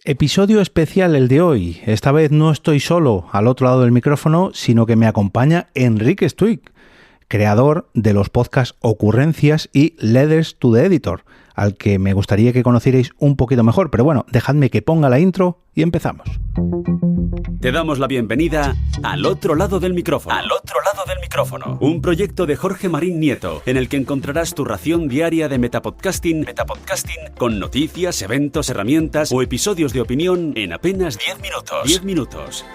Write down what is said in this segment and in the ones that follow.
Episodio especial el de hoy. Esta vez no estoy solo al otro lado del micrófono, sino que me acompaña Enrique Stuik, creador de los podcasts Ocurrencias y Letters to the Editor, al que me gustaría que conocierais un poquito mejor. Pero bueno, dejadme que ponga la intro y empezamos. Te damos la bienvenida al otro lado del micrófono. Al otro lado del micrófono. Un proyecto de Jorge Marín Nieto, en el que encontrarás tu ración diaria de metapodcasting con noticias, eventos, herramientas o episodios de opinión en apenas 10 minutos. 10 minutos.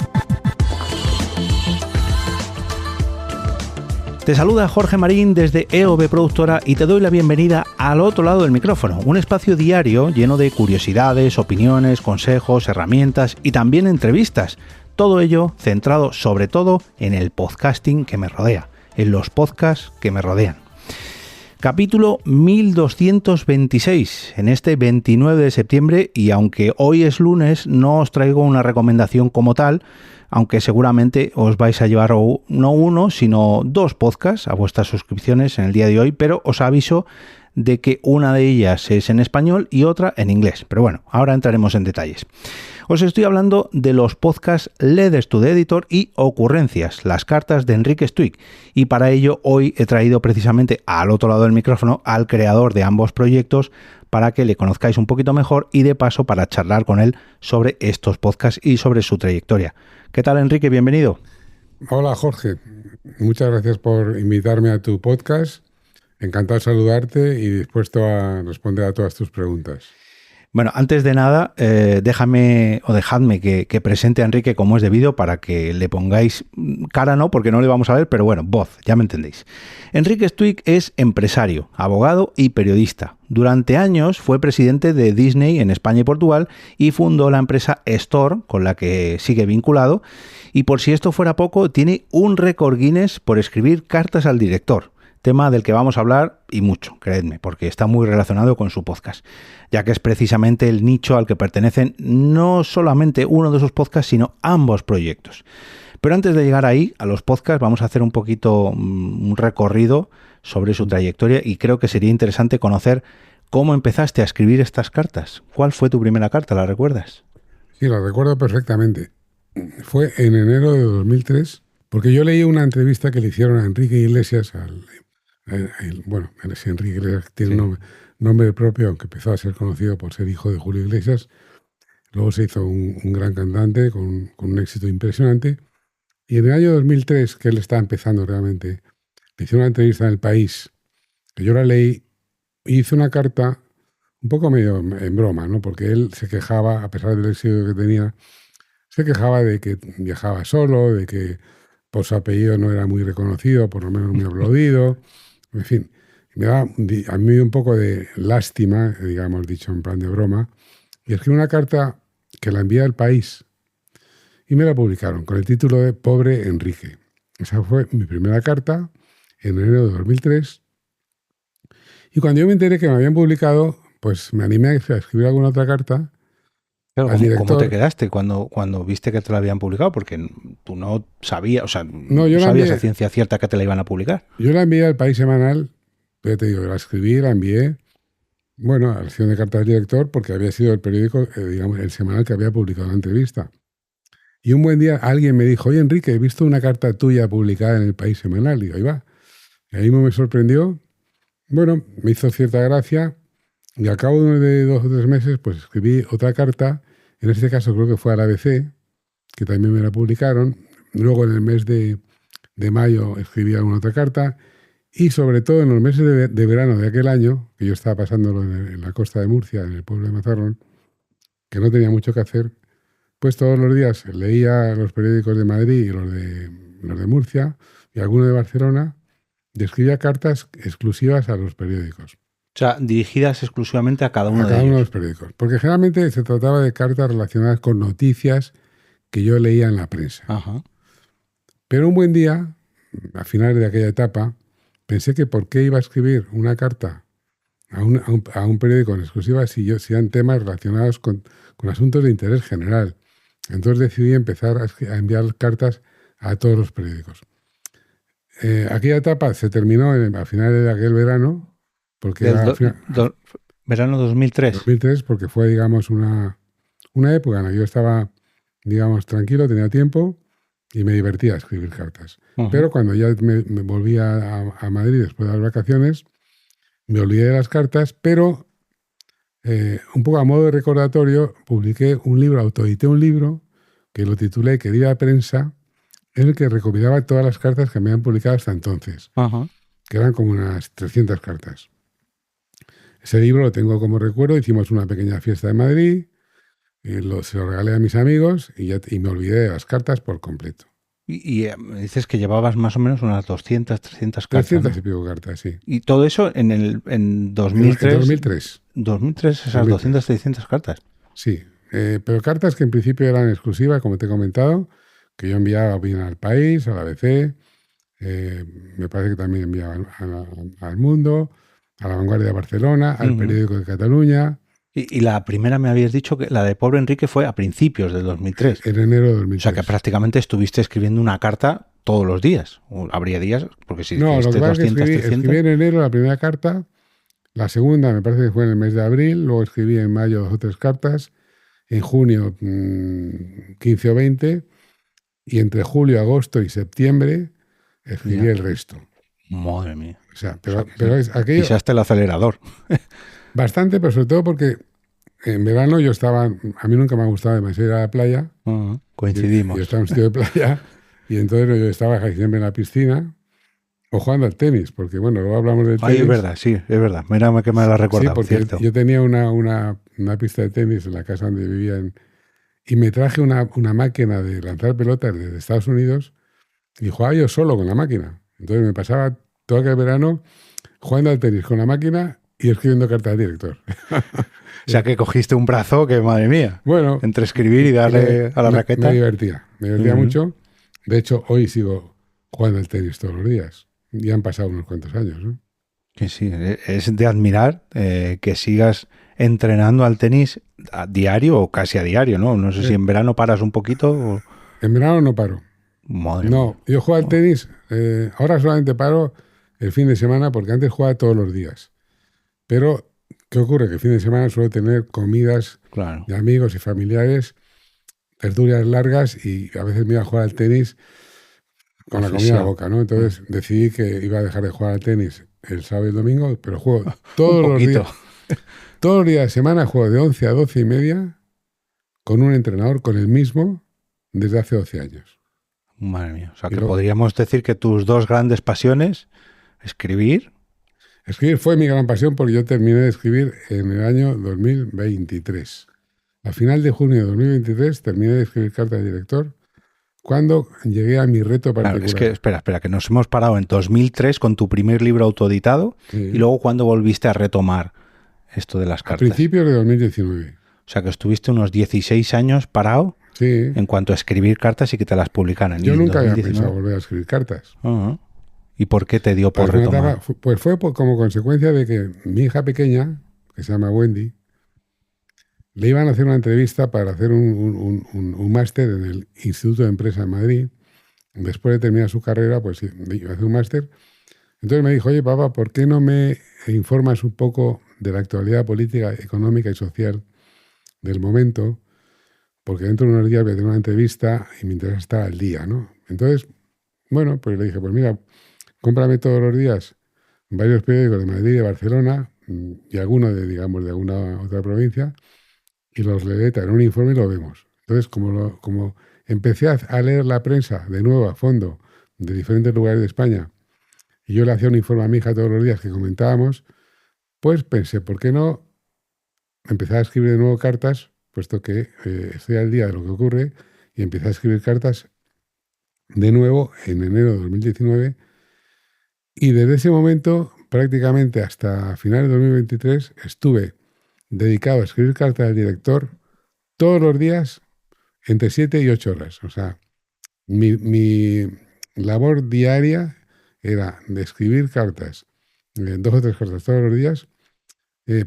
Te saluda Jorge Marín desde EOB Productora y te doy la bienvenida al otro lado del micrófono, un espacio diario lleno de curiosidades, opiniones, consejos, herramientas y también entrevistas. Todo ello centrado sobre todo en el podcasting que me rodea, en los podcasts que me rodean. Capítulo 1226, en este 29 de septiembre, y aunque hoy es lunes, no os traigo una recomendación como tal, aunque seguramente os vais a llevar no uno, sino dos podcasts a vuestras suscripciones en el día de hoy, pero os aviso de que una de ellas es en español y otra en inglés. Pero bueno, ahora entraremos en detalles. Os estoy hablando de los podcasts Letters to the Editor y Ocurrencias, las cartas de Enrique Stuik, y para ello hoy he traído precisamente al otro lado del micrófono al creador de ambos proyectos para que le conozcáis un poquito mejor y de paso para charlar con él sobre estos podcasts y sobre su trayectoria. ¿Qué tal, Enrique? Bienvenido. Hola, Jorge. Muchas gracias por invitarme a tu podcast. Encantado de saludarte y dispuesto a responder a todas tus preguntas. Bueno, antes de nada, dejadme que presente a Enrique como es debido para que le pongáis cara, no, porque no le vamos a ver, pero bueno, voz, ya me entendéis. Enrique Stuik es empresario, abogado y periodista. Durante años fue presidente de Disney en España y Portugal y fundó la empresa Store, con la que sigue vinculado. Y por si esto fuera poco, tiene un récord Guinness por escribir cartas al director. Tema del que vamos a hablar y mucho, creedme, porque está muy relacionado con su podcast, ya que es precisamente el nicho al que pertenecen no solamente uno de sus podcasts, sino ambos proyectos. Pero antes de llegar ahí, a los podcasts, vamos a hacer un poquito un recorrido sobre su trayectoria y creo que sería interesante conocer cómo empezaste a escribir estas cartas. ¿Cuál fue tu primera carta? ¿La recuerdas? Sí, la recuerdo perfectamente. Fue en enero de 2003, porque yo leí una entrevista que le hicieron a Enrique Iglesias, ese Enrique Iglesias tiene un nombre propio, aunque empezó a ser conocido por ser hijo de Julio Iglesias. Luego se hizo un gran cantante con un éxito impresionante. Y en el año 2003, que él estaba empezando realmente, le hice una entrevista en El País, que yo la leí, y hice una carta un poco medio en broma, ¿no? Porque él se quejaba, a pesar del éxito que tenía, se quejaba de que viajaba solo, de que por su apellido no era muy reconocido, por lo menos muy aplaudido. En fin, me da a mí un poco de lástima, digamos, dicho en plan de broma, y escribí una carta que la envié al País y me la publicaron con el título de Pobre Enrique. Esa fue mi primera carta en enero de 2003. Y cuando yo me enteré que me habían publicado, pues me animé a escribir alguna otra carta. Claro, ¿cómo te quedaste cuando viste que te la habían publicado? Porque tú no sabías, o sea, no sabías a ciencia cierta que te la iban a publicar. Yo la envié al País Semanal, pero te digo, la escribí, la envié, bueno, a la sección de cartas del director, porque había sido el periódico, digamos, el semanal que había publicado la entrevista. Y un buen día alguien me dijo, oye, Enrique, he visto una carta tuya publicada en el País Semanal. Y digo, ahí va. Y ahí me sorprendió. Bueno, me hizo cierta gracia. Y al cabo de 2 o 3 meses, pues escribí otra carta. En este caso creo que fue al ABC, que también me la publicaron. Luego en el mes de mayo escribí alguna otra carta. Y sobre todo en los meses de verano de aquel año, que yo estaba pasándolo en la costa de Murcia, en el pueblo de Mazarrón, que no tenía mucho que hacer, pues todos los días leía los periódicos de Madrid y los de Murcia y algunos de Barcelona, y escribía cartas exclusivas a los periódicos. O sea, dirigidas exclusivamente a cada uno de ellos. A cada uno de los periódicos. Porque generalmente se trataba de cartas relacionadas con noticias que yo leía en la prensa. Ajá. Pero un buen día, a finales de aquella etapa, pensé que por qué iba a escribir una carta a un periódico en exclusiva si eran temas relacionados con asuntos de interés general. Entonces decidí empezar a enviar cartas a todos los periódicos. Aquella etapa se terminó a finales de aquel verano, porque verano 2003. 2003, porque fue, digamos, una una época en la que yo estaba, digamos, tranquilo, tenía tiempo y me divertía a escribir cartas. Pero cuando ya me volví a Madrid después de las vacaciones, me olvidé de las cartas, pero un poco a modo de recordatorio publiqué un libro, autoedité un libro que lo titulé Querida Prensa, en el que recopilaba todas las cartas que me habían publicado hasta entonces, que eran como unas 300 cartas. Ese libro lo tengo como recuerdo, hicimos una pequeña fiesta en Madrid, se lo regalé a mis amigos y me olvidé de las cartas por completo. Y dices que llevabas más o menos unas 200, 300 cartas. 300 ¿no? y pico cartas, sí. Y todo eso en 2003. En 2003. 2003, esas 2003. 200, 300 cartas. Sí, pero cartas que en principio eran exclusivas, como te he comentado, que yo enviaba bien al País, a la ABC, me parece que también enviaba al Mundo, a La Vanguardia de Barcelona, al Periódico de Cataluña. Y la primera me habías dicho que la de Pobre Enrique fue a principios del 2003. En enero de 2003. O sea que prácticamente estuviste escribiendo una carta todos los días. O habría días, porque si no, lo que pasa 200, es que escribí en enero la primera carta, la segunda me parece que fue en el mes de abril, luego escribí en mayo 2 o 3 cartas, en junio 15 o 20, y entre julio, agosto y septiembre escribí el resto. Madre mía. O sea, pero es aquello... Pisaste el acelerador. Bastante, pero sobre todo porque en verano yo estaba... A mí nunca me ha gustado demasiado ir a la playa. Coincidimos. Yo estaba en un sitio de playa y entonces yo estaba siempre en la piscina o jugando al tenis, porque bueno, luego hablamos del tenis. Ay, es verdad, sí, es verdad. Mira que me lo has recordado. Sí, porque cierto. Yo tenía una pista de tenis en la casa donde vivía y me traje una máquina de lanzar pelotas desde Estados Unidos y jugaba yo solo con la máquina. Entonces me pasaba todo aquel verano jugando al tenis con la máquina y escribiendo cartas al director. O sea que cogiste un brazo que, madre mía, bueno, entre escribir y darle a la raqueta. Me divertía mucho. De hecho, hoy sigo jugando al tenis todos los días. Ya han pasado unos cuantos años, ¿no? Que sí, es de admirar que sigas entrenando al tenis a diario o casi a diario, ¿no? No sé si en verano paras un poquito o... En verano no paro. Madre mía. Yo juego al tenis, ahora solamente paro el fin de semana porque antes jugaba todos los días. Pero, ¿qué ocurre? Que el fin de semana suelo tener comidas de amigos y familiares, tertulias largas y a veces me iba a jugar al tenis con la comida en la boca, ¿no? Entonces decidí que iba a dejar de jugar al tenis el sábado y el domingo, pero juego todos los días. Todos los días de semana juego de 11 a 12 y media con un entrenador, con el mismo, desde hace 12 años. Madre mía. O sea, que podríamos decir que tus dos grandes pasiones, escribir... Escribir fue mi gran pasión porque yo terminé de escribir en el año 2023. A final de junio de 2023 terminé de escribir carta de director cuando llegué a mi reto particular. Claro, es que, espera, que nos hemos parado en 2003 con tu primer libro autoeditado y luego cuando volviste a retomar esto de las cartas. A principios de 2019. O sea, que estuviste unos 16 años parado en cuanto a escribir cartas y que te las publicaran. Yo nunca había pensado volver a escribir cartas. ¿Y por qué te dio por retomar? Pues fue como consecuencia de que mi hija pequeña, que se llama Wendy, le iban a hacer una entrevista para hacer un máster en el Instituto de Empresa en Madrid. Después de terminar su carrera, pues iba a hacer un máster. Entonces me dijo, oye, papá, ¿por qué no me informas un poco de la actualidad política, económica y social del momento? Porque dentro de unos días voy a tener una entrevista y me interesa estar al día, ¿no? Entonces, bueno, pues le dije, pues mira, cómprame todos los días varios periódicos de Madrid y de Barcelona y alguno de alguna otra provincia y los leeré, te haré un informe y lo vemos. Entonces, como empecé a leer la prensa de nuevo a fondo de diferentes lugares de España y yo le hacía un informe a mi hija todos los días que comentábamos, pues pensé, ¿por qué no empezar a escribir de nuevo cartas, puesto que estoy al día de lo que ocurre, y empecé a escribir cartas de nuevo en enero de 2019. Y desde ese momento, prácticamente hasta finales de 2023, estuve dedicado a escribir cartas al director todos los días entre 7 y 8 horas. O sea, mi labor diaria era de escribir cartas, 2 o 3 cartas todos los días.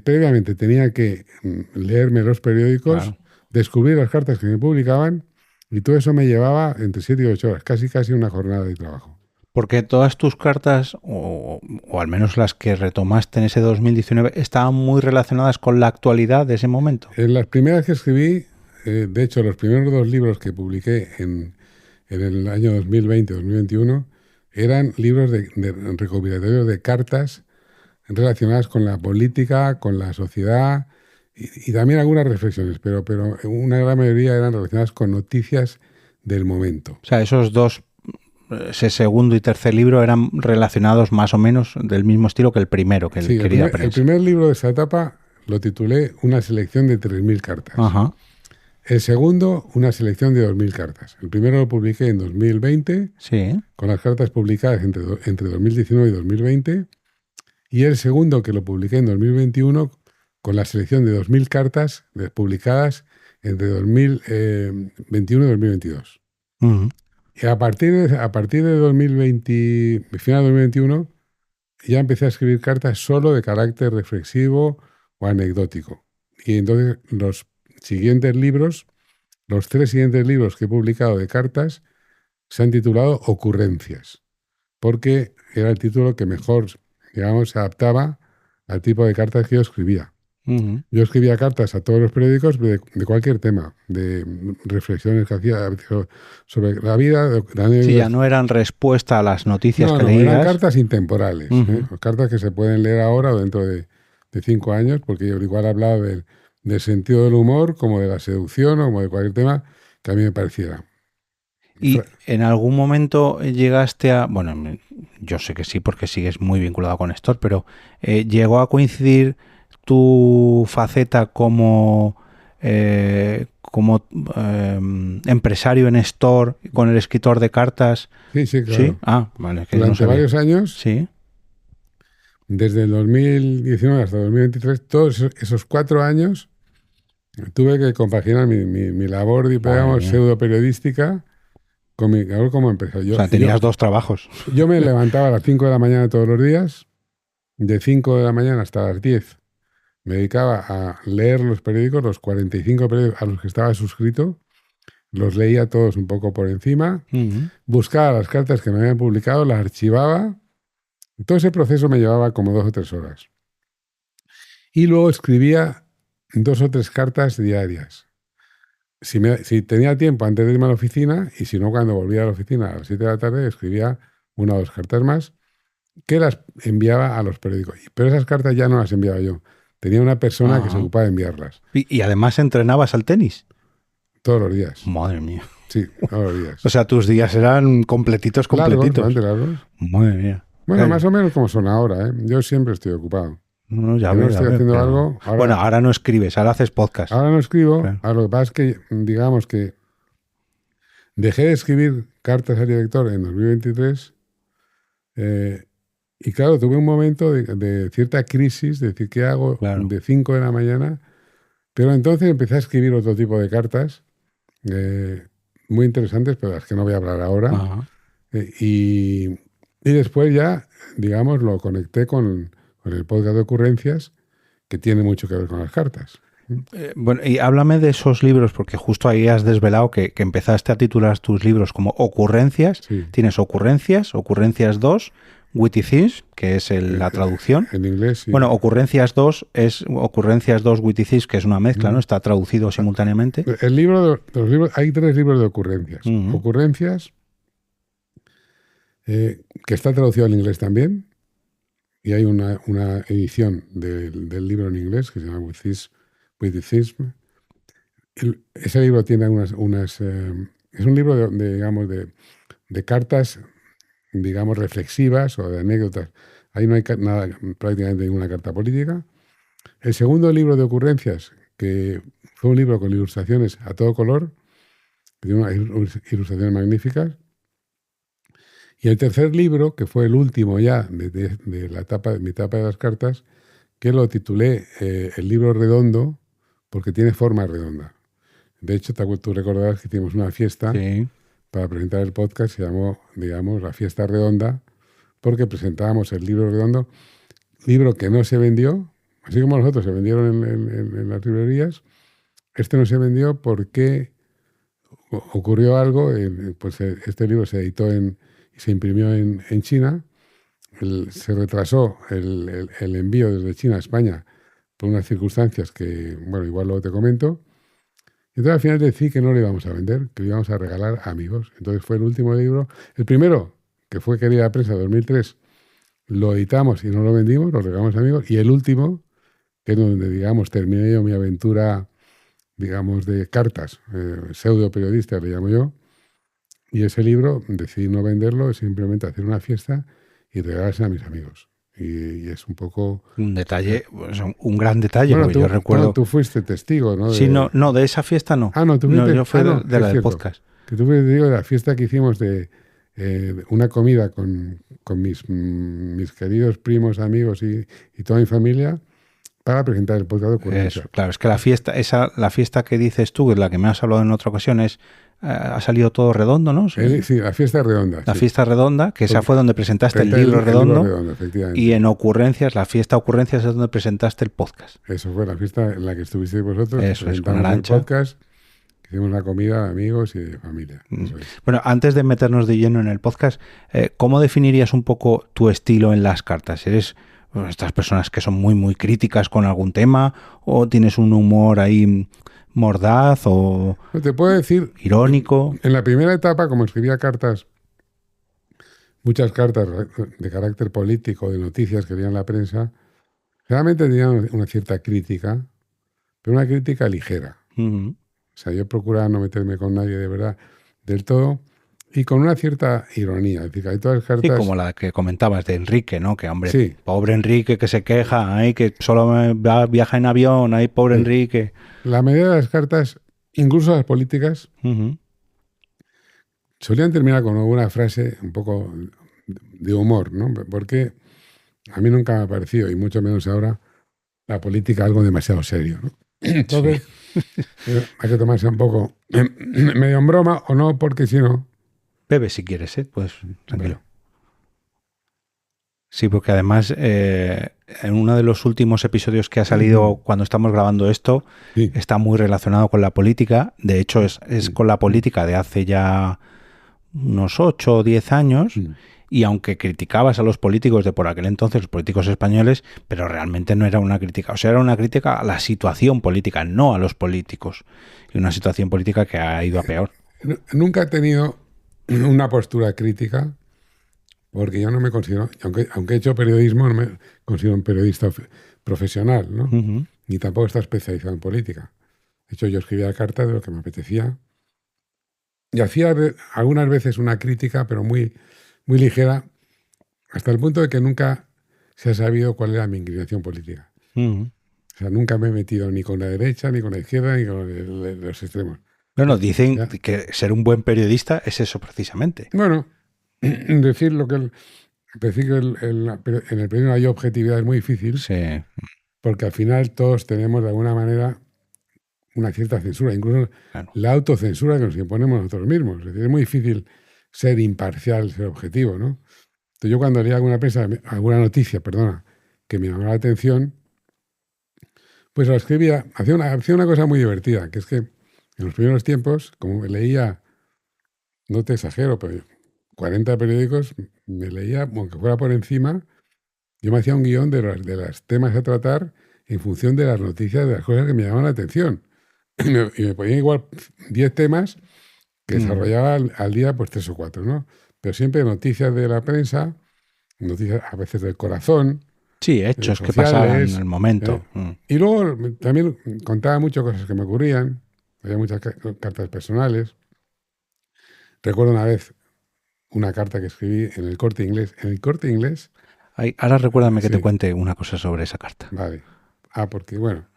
Previamente tenía que leerme los periódicos, descubrir las cartas que me publicaban y todo eso me llevaba entre 7 y 8 horas, casi una jornada de trabajo. Porque todas tus cartas, o al menos las que retomaste en ese 2019, estaban muy relacionadas con la actualidad de ese momento. En las primeras que escribí, de hecho, los primeros 2 libros que publiqué en el año 2020-2021 eran libros de recopilatorios de cartas relacionadas con la política, con la sociedad y también algunas reflexiones, pero una gran mayoría eran relacionadas con noticias del momento. O sea, esos dos, ese segundo y tercer libro, eran relacionados más o menos del mismo estilo que el primero, que Sí, quería el primer libro de esa etapa lo titulé Una selección de 3.000 cartas. Ajá. El segundo, una selección de 2.000 cartas. El primero lo publiqué en 2020, Sí. con las cartas publicadas entre 2019 y 2020. Y el segundo, que lo publiqué en 2021, con la selección de 2.000 cartas publicadas entre 2021 y 2022. Uh-huh. Y a partir de 2020, final de 2021, ya empecé a escribir cartas solo de carácter reflexivo o anecdótico. Y entonces los 3 siguientes libros que he publicado de cartas se han titulado Ocurrencias, porque era el título que mejor, digamos, se adaptaba al tipo de cartas que yo escribía. Uh-huh. Yo escribía cartas a todos los periódicos de cualquier tema, de reflexiones que hacía sobre la vida. Sí, ya no eran respuesta a las noticias que leías. Eran cartas intemporales, Uh-huh. cartas que se pueden leer ahora o dentro de 5 años, porque yo igual hablaba del sentido del humor, como de la seducción o como de cualquier tema que a mí me pareciera. ¿Y en algún momento llegaste a... Bueno, yo sé que sí, porque sigues muy vinculado con Store, pero ¿llegó a coincidir tu faceta como empresario en Store con el escritor de cartas? Sí, claro. ¿Sí? Ah, vale. Que durante varios años, sí, desde el 2019 hasta 2023, todos esos 4 años, tuve que compaginar mi labor, digamos, pseudo periodística con mi labor como empresario. O sea, tenías 2 trabajos. Yo me levantaba a las 5 de la mañana todos los días, de 5 de la mañana hasta las 10. Me dedicaba a leer los periódicos, los 45 periódicos a los que estaba suscrito, los leía todos un poco por encima, Uh-huh. buscaba las cartas que me habían publicado, las archivaba. Todo ese proceso me llevaba como 2 o 3 horas. Y luego escribía 2 o 3 cartas diarias. Si tenía tiempo antes de irme a la oficina, y si no, cuando volvía a la oficina a las 7 de la tarde, escribía 1 o 2 cartas más que las enviaba a los periódicos. Pero esas cartas ya no las enviaba yo. Tenía una persona que se ocupaba de enviarlas. Y además entrenabas al tenis. Todos los días. Madre mía. Sí, todos los días. O sea, tus días eran completitos. Largos. Madre mía. Bueno, más o menos como son ahora, ¿eh? Yo siempre estoy ocupado. No, ya no veo, estoy haciendo algo. Bueno, ahora no escribes, ahora haces podcast. Ahora no escribo. Claro. Ahora lo que pasa es que, digamos que dejé de escribir cartas al director en 2023 y claro, tuve un momento de cierta crisis, de decir, ¿qué hago de 5 de la mañana? Pero entonces empecé a escribir otro tipo de cartas muy interesantes, pero las que no voy a hablar ahora. Y después ya, digamos, lo conecté con el podcast de Ocurrencias, que tiene mucho que ver con las cartas. Bueno, y háblame de esos libros, porque justo ahí has desvelado que empezaste a titular tus libros como Ocurrencias. Sí. Tienes Ocurrencias 2, Witty Things, que es la traducción. En inglés, sí. Bueno, Ocurrencias 2 es Ocurrencias 2 Witty Things, que es una mezcla, ¿no? Está traducido simultáneamente. El libro de los libros, hay 3 libros de Ocurrencias. Ocurrencias, que está traducido al inglés también, y hay una edición del libro en inglés que se llama Witty Things. Ese libro tiene es un libro de cartas, digamos, reflexivas o de anécdotas. Ahí no hay prácticamente ninguna carta política. El segundo libro de Ocurrencias, que fue un libro con ilustraciones a todo color, que tiene unas ilustraciones magníficas. Y el tercer libro, que fue el último ya de mi etapa de las cartas, que lo titulé El libro redondo, porque tiene forma redonda. De hecho, tú recordarás que hicimos una fiesta para presentar el podcast, se llamó, digamos, la fiesta redonda, porque presentábamos el libro redondo, libro que no se vendió, así como los otros se vendieron en las librerías. Este no se vendió porque ocurrió algo, pues este libro se editó y se imprimió en China, se retrasó el envío desde China a España por unas circunstancias que, bueno, igual luego te comento. Entonces al final decidí que no lo íbamos a vender, que lo íbamos a regalar a amigos. Entonces fue el último libro. El primero, que fue Querida Prensa 2003, lo editamos y no lo vendimos, lo regalamos a amigos. Y el último, que es donde, digamos, terminé yo mi aventura, digamos, de cartas, pseudo periodista, le llamo yo. Y ese libro decidí no venderlo, simplemente hacer una fiesta y regalarse a mis amigos. Y es un poco... Un detalle, pues, un gran detalle, Bueno, porque yo recuerdo... tú fuiste testigo, ¿no? Sí, no, de esa fiesta no. Ah, no, tú fuiste... yo fui de la del cierto. podcast. Que tú fuiste testigo de la fiesta que hicimos de una comida con mis queridos primos, amigos y toda mi familia para presentar el podcast de Ocurrencia. Eso, claro, es que la fiesta que dices tú, la que me has hablado en otra ocasión, ha salido todo redondo, ¿no? Sí, la fiesta redonda. La fiesta redonda, que esa fue donde presentaste el libro redondo. Efectivamente. Y en Ocurrencias, la fiesta Ocurrencias es donde presentaste el podcast. Eso fue la fiesta en la que estuvisteis vosotros. Eso es, con el Arantxa. podcast, hicimos la comida de amigos y de familia. Eso es. Bueno, antes de meternos de lleno en el podcast, ¿cómo definirías un poco tu estilo en las cartas? ¿Eres estas personas que son muy, muy críticas con algún tema o tienes un humor ahí mordaz o Te puedo decir, irónico? en la primera etapa, como escribía cartas, muchas cartas de carácter político, de noticias que leía en la prensa, realmente tenían una cierta crítica, pero una crítica ligera. Uh-huh. O sea, yo procuraba no meterme con nadie de verdad del todo y con una cierta ironía. Es decir, hay todas las cartas... Sí, como la que comentabas de Enrique, ¿no? Que, hombre, Sí. pobre Enrique que se queja, ay, que solo viaja en avión, ay, pobre Sí. Enrique. La mayoría de las cartas, incluso las políticas, Uh-huh. solían terminar con alguna frase un poco de humor, ¿no? Porque a mí nunca me ha parecido, y mucho menos ahora, la política algo demasiado serio, ¿no? Entonces, hay que tomarse un poco medio en broma o no, porque si no... Bebe si quieres, pues tranquilo. Sí, porque además en uno de los últimos episodios que ha salido cuando estamos grabando esto, Sí. está muy relacionado con la política. De hecho, es con la política de hace ya unos 8 o 10 años. Y aunque criticabas a los políticos de por aquel entonces, los políticos españoles, pero realmente no era una crítica. O sea, era una crítica a la situación política, no a los políticos. Y una situación política que ha ido a peor. Nunca he tenido una postura crítica, porque yo no me considero, aunque he hecho periodismo, no me considero un periodista profesional, ¿no? Uh-huh. Ni tampoco está especializado en política. De hecho, yo escribía cartas de lo que me apetecía y hacía algunas veces una crítica, pero muy, muy ligera, hasta el punto de que nunca se ha sabido cuál era mi inclinación política. Uh-huh. O sea, nunca me he metido ni con la derecha, ni con la izquierda, ni con los extremos. No, dicen Ya. que ser un buen periodista es eso precisamente. Bueno, decir lo que... decir que en el periodismo hay objetividad es muy difícil, Sí. porque al final todos tenemos de alguna manera una cierta censura, incluso Claro. la autocensura que nos imponemos nosotros mismos. Es decir, es muy difícil ser imparcial, ser objetivo, ¿no? Entonces, yo cuando leía alguna noticia, que me llamaba la atención, pues lo escribía, hacía una cosa muy divertida, que es que en los primeros tiempos, como leía, no te exagero, pero 40 periódicos, me leía, aunque fuera por encima, yo me hacía un guión de los temas a tratar en función de las noticias, de las cosas que me llamaban la atención. Y me ponía igual 10 temas que desarrollaba al día, pues 3 o 4, ¿no? Pero siempre noticias de la prensa, noticias a veces del corazón. Sí, hechos que sociales, pasaban en el momento. Y luego también contaba muchas cosas que me ocurrían, había muchas cartas personales. Recuerdo una vez una carta que escribí en el Corte Inglés. En el Corte Inglés... Ay, ahora recuérdame que Sí. te cuente una cosa sobre esa carta. Vale. Porque bueno...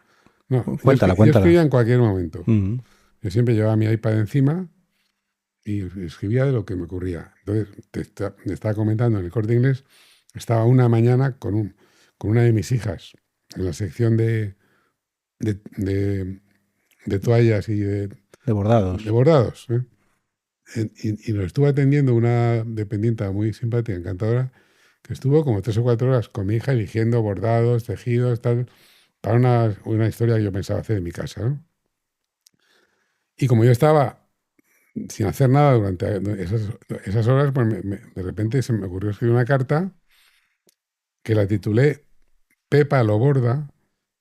No, Cuéntala. yo escribía en cualquier momento. Uh-huh. Yo siempre llevaba mi iPad encima y escribía de lo que me ocurría. Entonces, te estaba comentando en el Corte Inglés, estaba una mañana con una de mis hijas en la sección de toallas y de bordados. De bordados, ¿eh? Y nos estuvo atendiendo una dependiente muy simpática, encantadora, que estuvo como 3 o 4 horas con mi hija eligiendo bordados, tejidos, tal, para una historia que yo pensaba hacer en mi casa, ¿no? Y como yo estaba sin hacer nada durante esas horas, pues de repente se me ocurrió escribir una carta que la titulé Pepa lo borda,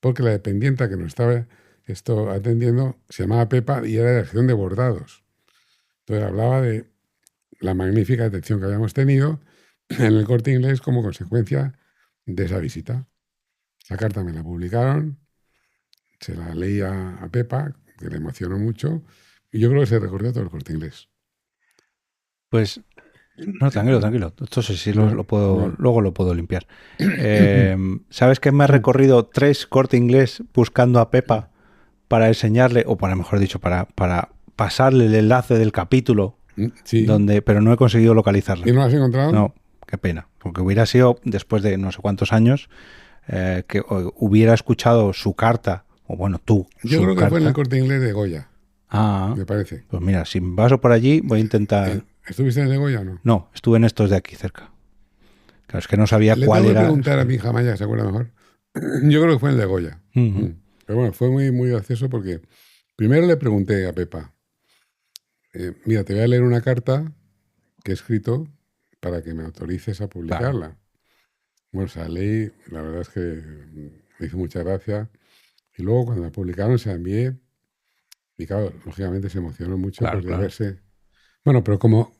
porque la dependienta que nos estaba esto atendiendo, se llamaba Pepa y era de la sección de bordados. Entonces hablaba de la magnífica atención que habíamos tenido en el Corte Inglés como consecuencia de esa visita. Esa carta me la publicaron, se la leí a Pepa, que le emocionó mucho, y yo creo que se recorrió todo el Corte Inglés. Pues, no, tranquilo. Esto sí lo puedo, luego lo puedo limpiar. ¿Sabes que me ha recorrido 3 Corte Inglés buscando a Pepa para enseñarle, o para mejor dicho, para pasarle el enlace del capítulo, Sí. pero no he conseguido localizarla? ¿Y no la has encontrado? No, qué pena, porque hubiera sido, después de no sé cuántos años, que hubiera escuchado su carta, o bueno, tú. Yo creo que fue en el Corte Inglés de Goya, me parece. Pues mira, si paso por allí, voy a intentar... ¿Estuviste en el de Goya o no? No, estuve en estos de aquí cerca. Claro, es que no sabía cuál era. Le tengo que preguntar a mi hija Maya, ¿se acuerda mejor? Yo creo que fue en el de Goya. Pero bueno, fue muy, muy gracioso porque primero le pregunté a Pepa, mira, te voy a leer una carta que he escrito para que me autorices a publicarla. Claro. Bueno, o sea, leí, la verdad es que me hizo mucha gracia. Y luego cuando la publicaron se la envié y claro, lógicamente se emocionó mucho por verse. Bueno, pero como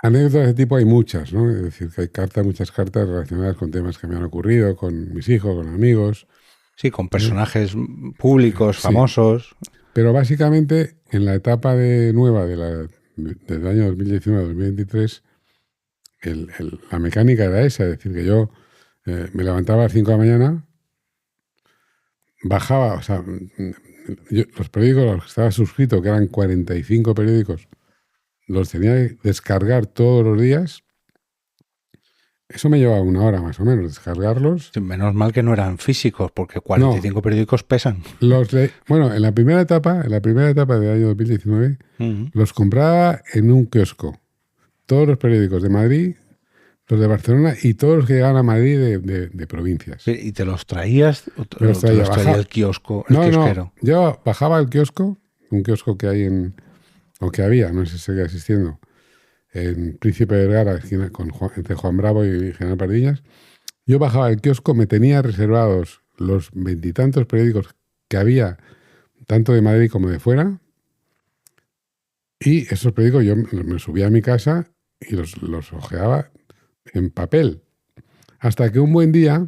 anécdotas de ese tipo hay muchas, ¿no? Es decir, que hay muchas cartas relacionadas con temas que me han ocurrido, con mis hijos, con amigos. Sí, con personajes públicos, famosos. Pero básicamente en la etapa nueva del año 2019-2023, la mecánica era esa, es decir, que yo me levantaba a las 5 de la mañana, bajaba, o sea, los periódicos a los que estaba suscrito, que eran 45 periódicos, los tenía que descargar todos los días. Eso me llevaba 1 hora más o menos, descargarlos. Sí, menos mal que no eran físicos, porque 45 periódicos pesan. Bueno, en la primera etapa del año 2019, los compraba en un kiosco. Todos los periódicos de Madrid, los de Barcelona y todos los que llegaban a Madrid de provincias. ¿Y te los traías? ¿O los traía el kiosco, el kiosquero? No, yo bajaba al kiosco, un kiosco que hay o que había, no sé si sigue existiendo, en Príncipe de Vergara, entre Juan Bravo y General Pardiñas. Yo bajaba al kiosco, me tenía reservados los 20 y tantos periódicos que había, tanto de Madrid como de fuera, y esos periódicos yo me subía a mi casa y los hojeaba en papel. Hasta que un buen día,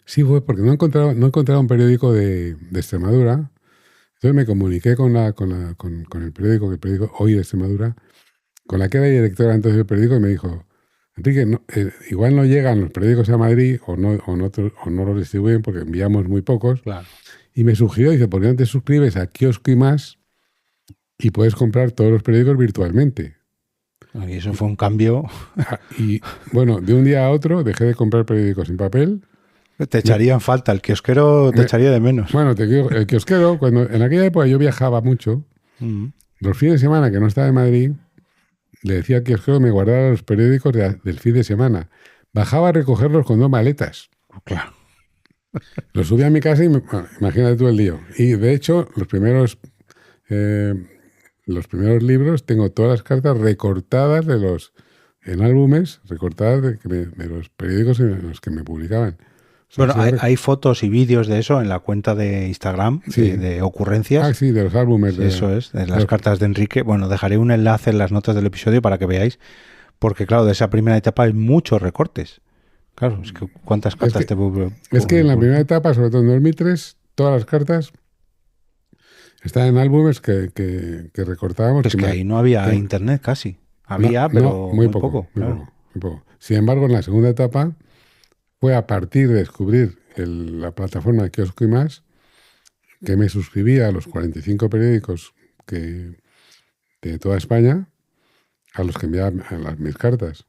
sí fue porque no encontraba un periódico de Extremadura. Entonces me comuniqué con el periódico Hoy de Extremadura, con la que era directora entonces del periódico, y me dijo, Enrique, igual no llegan los periódicos a Madrid o no los distribuyen porque enviamos muy pocos. Claro. Y me sugirió, dice, ¿por qué no te suscribes a Kiosco y Más y puedes comprar todos los periódicos virtualmente? Y eso fue un cambio. Y bueno, de un día a otro dejé de comprar periódicos en papel. Te echarían falta, el kiosquero te echaría de menos. Bueno, el kiosquero, en aquella época yo viajaba mucho, los fines de semana que no estaba en Madrid, le decía al kiosquero que me guardara los periódicos del fin de semana. Bajaba a recogerlos con 2 maletas. Claro. Los subía a mi casa y imagínate tú el lío. Y de hecho, los primeros libros tengo todas las cartas recortadas en álbumes, recortadas de los periódicos en los que me publicaban. O sea, bueno, hay fotos y vídeos de eso en la cuenta de Instagram, sí. de ocurrencias. Ah, sí, de los álbumes. Eso es, de las cartas de Enrique. Bueno, dejaré un enlace en las notas del episodio para que veáis, porque claro, de esa primera etapa hay muchos recortes. Claro, es que ¿cuántas cartas te publicó? Es que en la primera etapa, sobre todo en 2003, todas las cartas estaban en álbumes que recortábamos. Es que ahí no había internet casi. Había, pero muy poco. Muy poco. Sin embargo, en la segunda etapa fue a partir de descubrir la plataforma de Kiosco y Más que me suscribía a los 45 periódicos de toda España a los que enviaba mis cartas.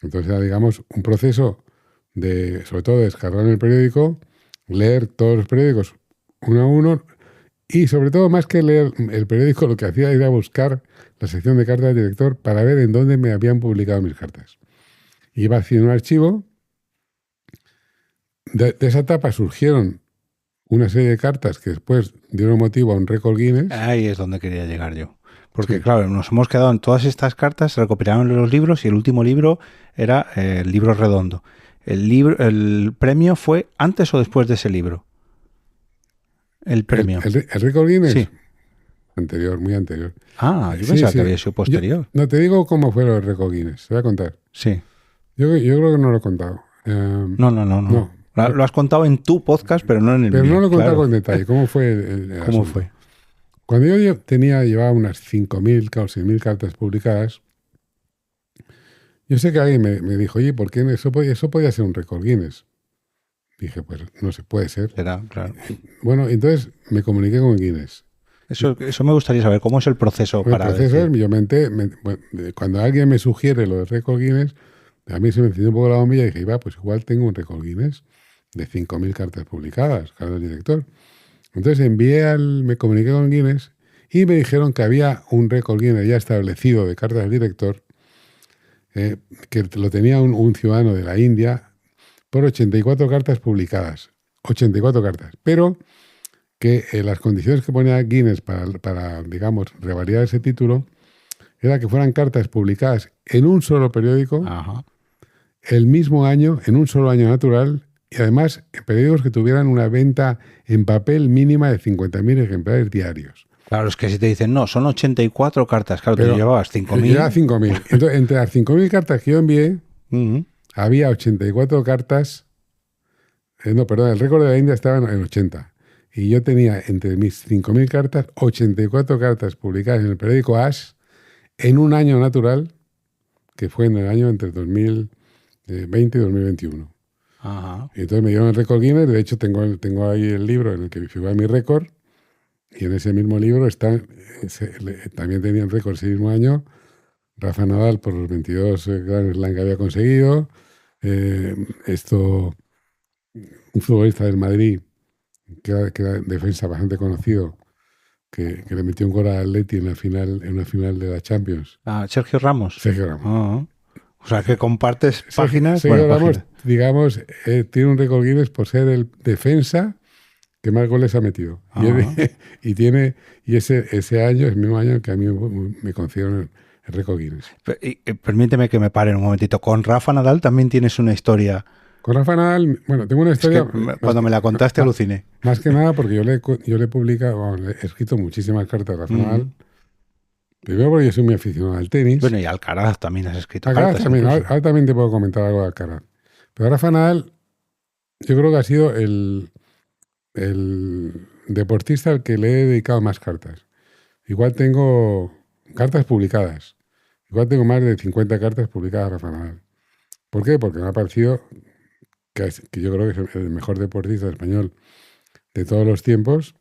Entonces era, digamos, un proceso sobre todo de descargar el periódico, leer todos los periódicos uno a uno y sobre todo, más que leer el periódico, lo que hacía era buscar la sección de cartas del director para ver en dónde me habían publicado mis cartas. Iba haciendo un archivo. De esa etapa surgieron una serie de cartas que después dieron motivo a un récord Guinness. Ahí es donde quería llegar yo. Porque, sí, claro, nos hemos quedado en todas estas cartas, se recopilaron los libros y el último libro era el libro redondo. ¿El premio fue antes o después de ese libro? el premio? ¿El récord Guinness? Sí. Anterior, muy anterior. Yo pensaba que había sido posterior. No te digo cómo fueron el récord Guinness, te voy a contar. Sí. Yo creo que no lo he contado. No. Lo has contado en tu podcast, pero no en el mío. Pero no lo he contado claro. con detalle. ¿Cómo fue el ¿Cómo asunto? fue? Cuando yo llevaba unas 5.000 o 6.000 cartas publicadas, yo sé que alguien me dijo, oye, ¿por qué eso podía ser un récord Guinness? Dije, pues no se puede ser. Será, claro. Bueno, entonces me comuniqué con Guinness. Eso me gustaría saber. ¿Cómo es el proceso El para proceso decir? es, cuando alguien me sugiere lo del récord Guinness, a mí se me encendió un poco la bombilla y dije, pues igual tengo un récord Guinness de 5.000 cartas publicadas, carta del director. Entonces me comuniqué con Guinness y me dijeron que había un récord Guinness ya establecido de cartas del director, que lo tenía un ciudadano de la India por 84 cartas publicadas. 84 cartas. Pero que las condiciones que ponía Guinness para, digamos, revalidar ese título era que fueran cartas publicadas en un solo periódico, Ajá. el mismo año, en un solo año natural, y además en periódicos que tuvieran una venta en papel mínima de 50.000 ejemplares diarios. Claro, es que si te dicen, no, son 84 cartas, claro, Pero tú llevabas 5.000. Llevaba 5.000. Entonces, entre las 5.000 cartas que yo envié, Ujú. había 84 cartas. El récord de la India estaba en 80. Y yo tenía entre mis 5.000 cartas, 84 cartas publicadas en el periódico Ash en un año natural, que fue en el año entre 2020 y 2021. Ajá. Y entonces me dieron el récord Guinness. De hecho, tengo ahí el libro en el que figura mi récord. Y en ese mismo libro también tenía el récord ese mismo año Rafa Nadal por los 22 Grand Slam que había conseguido. Un futbolista del Madrid, que era defensa bastante conocido, que le metió un gol al Atleti en una final de la Champions. Sergio Ramos. Sergio Ramos. O sea, que compartes páginas. Sergio Ramos, páginas. digamos, tiene un récord Guinness por ser el defensa que más goles ha metido. Y ese año, el mismo año que a mí me concedieron el récord Guinness. Permíteme que me pare un momentito. Con Rafa Nadal también tienes una historia. Con Rafa Nadal, tengo una historia. Cuando me la contaste aluciné. Más que nada porque yo le he publicado, le he escrito muchísimas cartas a Rafa Nadal. Primero porque yo soy muy aficionado al tenis. Bueno, y Alcaraz también has escrito Alcaraz cartas. También. Ahora también te puedo comentar algo de Alcaraz. Pero Rafa Nadal, yo creo que ha sido el deportista al que le he dedicado más cartas. Igual tengo cartas publicadas. Igual tengo más de 50 cartas publicadas a Rafa Nadal. ¿Por qué? Porque me ha parecido que yo creo que es el mejor deportista español de todos los tiempos.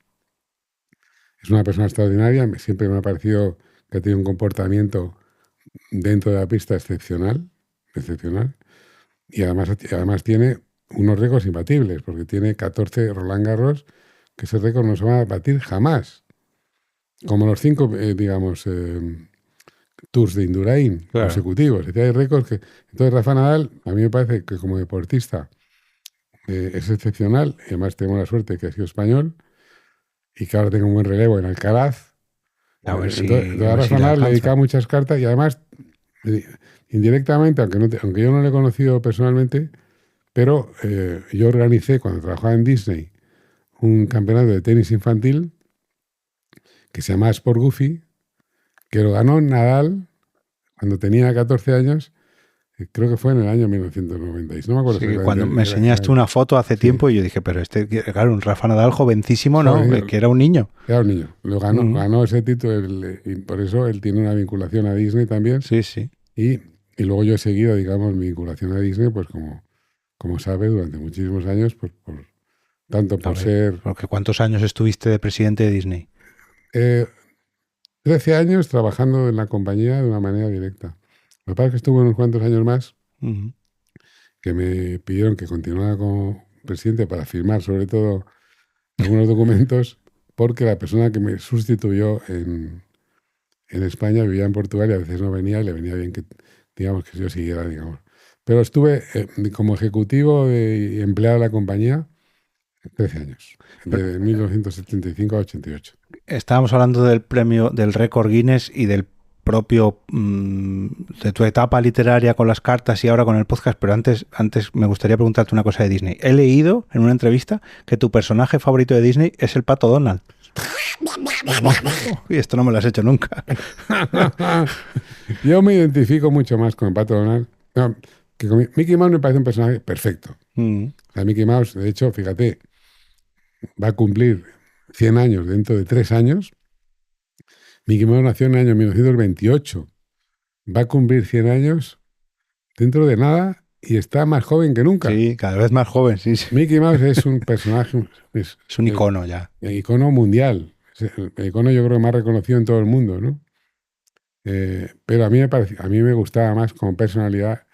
Es una persona extraordinaria. Siempre me ha parecido que ha tenido un comportamiento dentro de la pista excepcional. Y además tiene unos récords imbatibles, porque tiene 14 Roland Garros, que ese récord no se va a batir jamás. Como los 5, Tours de Indurain consecutivos. Hay récords que... Entonces, Rafa Nadal, a mí me parece que como deportista es excepcional, y además tengo la suerte de que ha sido español, y que ahora tengo un buen relevo en Alcaraz. A Rafa Nadal le dedicaba muchas cartas, y además, indirectamente, aunque yo no le he conocido personalmente, pero yo organicé, cuando trabajaba en Disney, un campeonato de tenis infantil que se llamaba Sport Goofy, que lo ganó Nadal cuando tenía 14 años, creo que fue en el año 1996. No me acuerdo. Sí, cuando me enseñaste una foto hace tiempo y yo dije, pero claro, un Rafa Nadal jovencísimo, ¿no? Que era un niño. Era un niño. Lo ganó ese título y por eso él tiene una vinculación a Disney también. Sí, sí. Y luego yo he seguido, digamos, mi vinculación a Disney, pues como sabes, durante muchísimos años, tanto por ser... Porque ¿cuántos años estuviste de presidente de Disney? 13 años trabajando en la compañía de una manera directa. Lo que pasa es que estuve unos cuantos años más que me pidieron que continuara como presidente para firmar, sobre todo, algunos documentos, porque la persona que me sustituyó en España vivía en Portugal y a veces no venía, y le venía bien que, digamos, que yo siguiera, digamos. Pero estuve como ejecutivo y empleado de la compañía 13 años, de 1975 a 88. Estábamos hablando del premio del récord Guinness y del propio de tu etapa literaria con las cartas y ahora con el podcast, pero antes me gustaría preguntarte una cosa de Disney. He leído en una entrevista que tu personaje favorito de Disney es el Pato Donald. Y esto no me lo has hecho nunca. Yo me identifico mucho más con el Pato Donald. No, que con Mickey Mouse me parece un personaje perfecto. O sea, Mickey Mouse, de hecho, fíjate, va a cumplir 100 años dentro de 3 años. Mickey Mouse nació en el año 1928. Va a cumplir 100 años dentro de nada y está más joven que nunca. Sí, cada vez más joven, sí. Mickey Mouse es un personaje... Es un icono ya. El icono mundial. El icono yo creo más reconocido en todo el mundo, ¿no? Pero a mí me gustaba más como personalidad.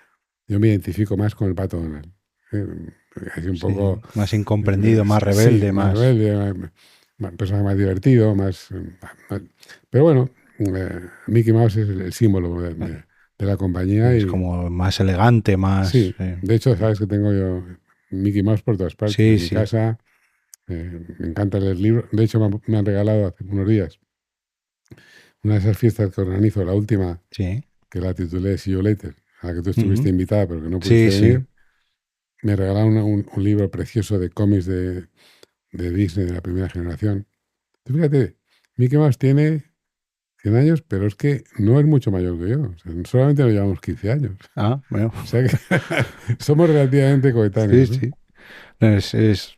Yo me identifico más con el Pato Donald. Es un poco... Más incomprendido, más rebelde, sí, más... rebelde, personaje más divertido, más... Pero bueno, Mickey Mouse es el símbolo de la compañía. Es como más elegante, más... Sí, de hecho, sabes que tengo yo Mickey Mouse por todas partes. En mi casa. Me encanta leer libros. De hecho, me han regalado hace unos días una de esas fiestas que organizo, la última, que la titulé See You Later, a la que tú estuviste invitada, pero que no pudiste venir. Me regalaron un libro precioso de cómics de Disney de la primera generación. Tú fíjate, Mickey Mouse tiene 100 años, pero es que no es mucho mayor que yo. O sea, solamente nos llevamos 15 años. Ah, bueno. O sea que somos relativamente coetáneos. Sí, sí.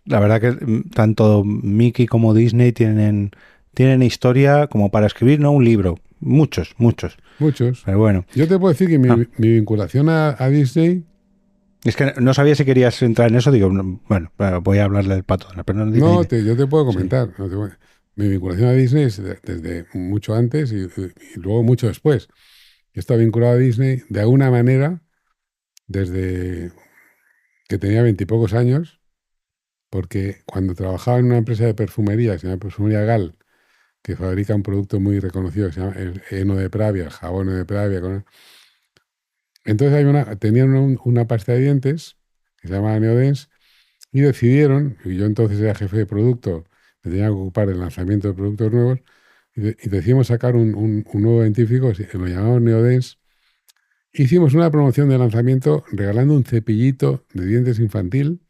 La verdad que tanto Mickey como Disney tienen historia como para escribir, ¿no? Un libro. Muchos. Pero bueno. Yo te puedo decir que mi vinculación a Disney... Es que no sabía si querías entrar en eso. Digo, bueno, voy a hablarle del Pato. Pero yo te puedo comentar. Sí. Mi vinculación a Disney es desde mucho antes y luego mucho después. Yo estaba vinculado a Disney de alguna manera desde que tenía 20 y pocos años, porque cuando trabajaba en una empresa de perfumería, se llama Perfumería Gal, que fabrica un producto muy reconocido, que se llama el heno de Pravia, el jabón de Pravia. Entonces tenían una pasta de dientes que se llamaba Neodens y decidieron, y yo entonces era jefe de producto, me tenía que ocupar del lanzamiento de productos nuevos, y decidimos sacar un nuevo dentífrico, lo llamamos Neodens. Hicimos una promoción de lanzamiento regalando un cepillito de dientes infantil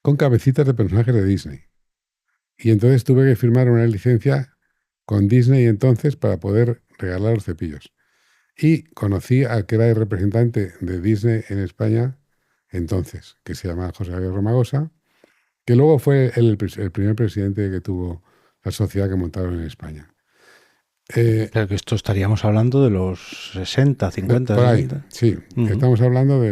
con cabecitas de personajes de Disney. Y entonces tuve que firmar una licencia con Disney entonces para poder regalar los cepillos. Y conocí al que era el representante de Disney en España entonces, que se llama José Javier Romagosa, que luego fue el primer presidente que tuvo la sociedad que montaron en España. Claro que esto estaríamos hablando de los 60, 50. Por ahí, 60. Sí. Estamos hablando de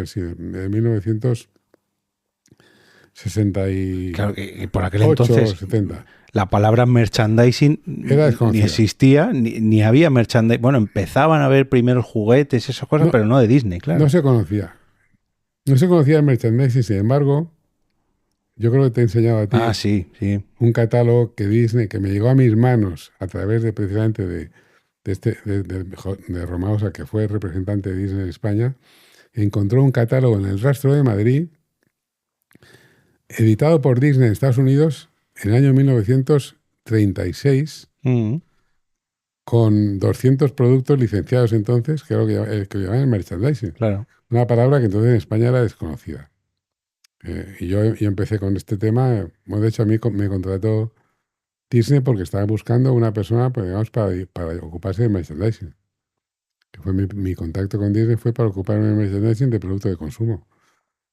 1960 y... Claro, que por aquel entonces 70. La palabra merchandising ni existía, ni había merchandising. Bueno, empezaban a haber primeros juguetes y esas cosas, pero no de Disney, claro. No se conocía. No se conocía el merchandising, sin embargo, yo creo que te he enseñado a ti un catálogo que Disney, que me llegó a mis manos a través de precisamente de Romagosa, que fue el representante de Disney en España. Encontró un catálogo en el Rastro de Madrid, editado por Disney en Estados Unidos en el año 1936, con 200 productos licenciados entonces, que era lo que llamaban el merchandising. Claro. Una palabra que entonces en España era desconocida. Y yo empecé con este tema. Bueno, de hecho, a mí me contrató Disney porque estaba buscando una persona, pues, digamos, para ocuparse de merchandising. Que fue mi contacto con Disney fue para ocuparme de merchandising de productos de consumo.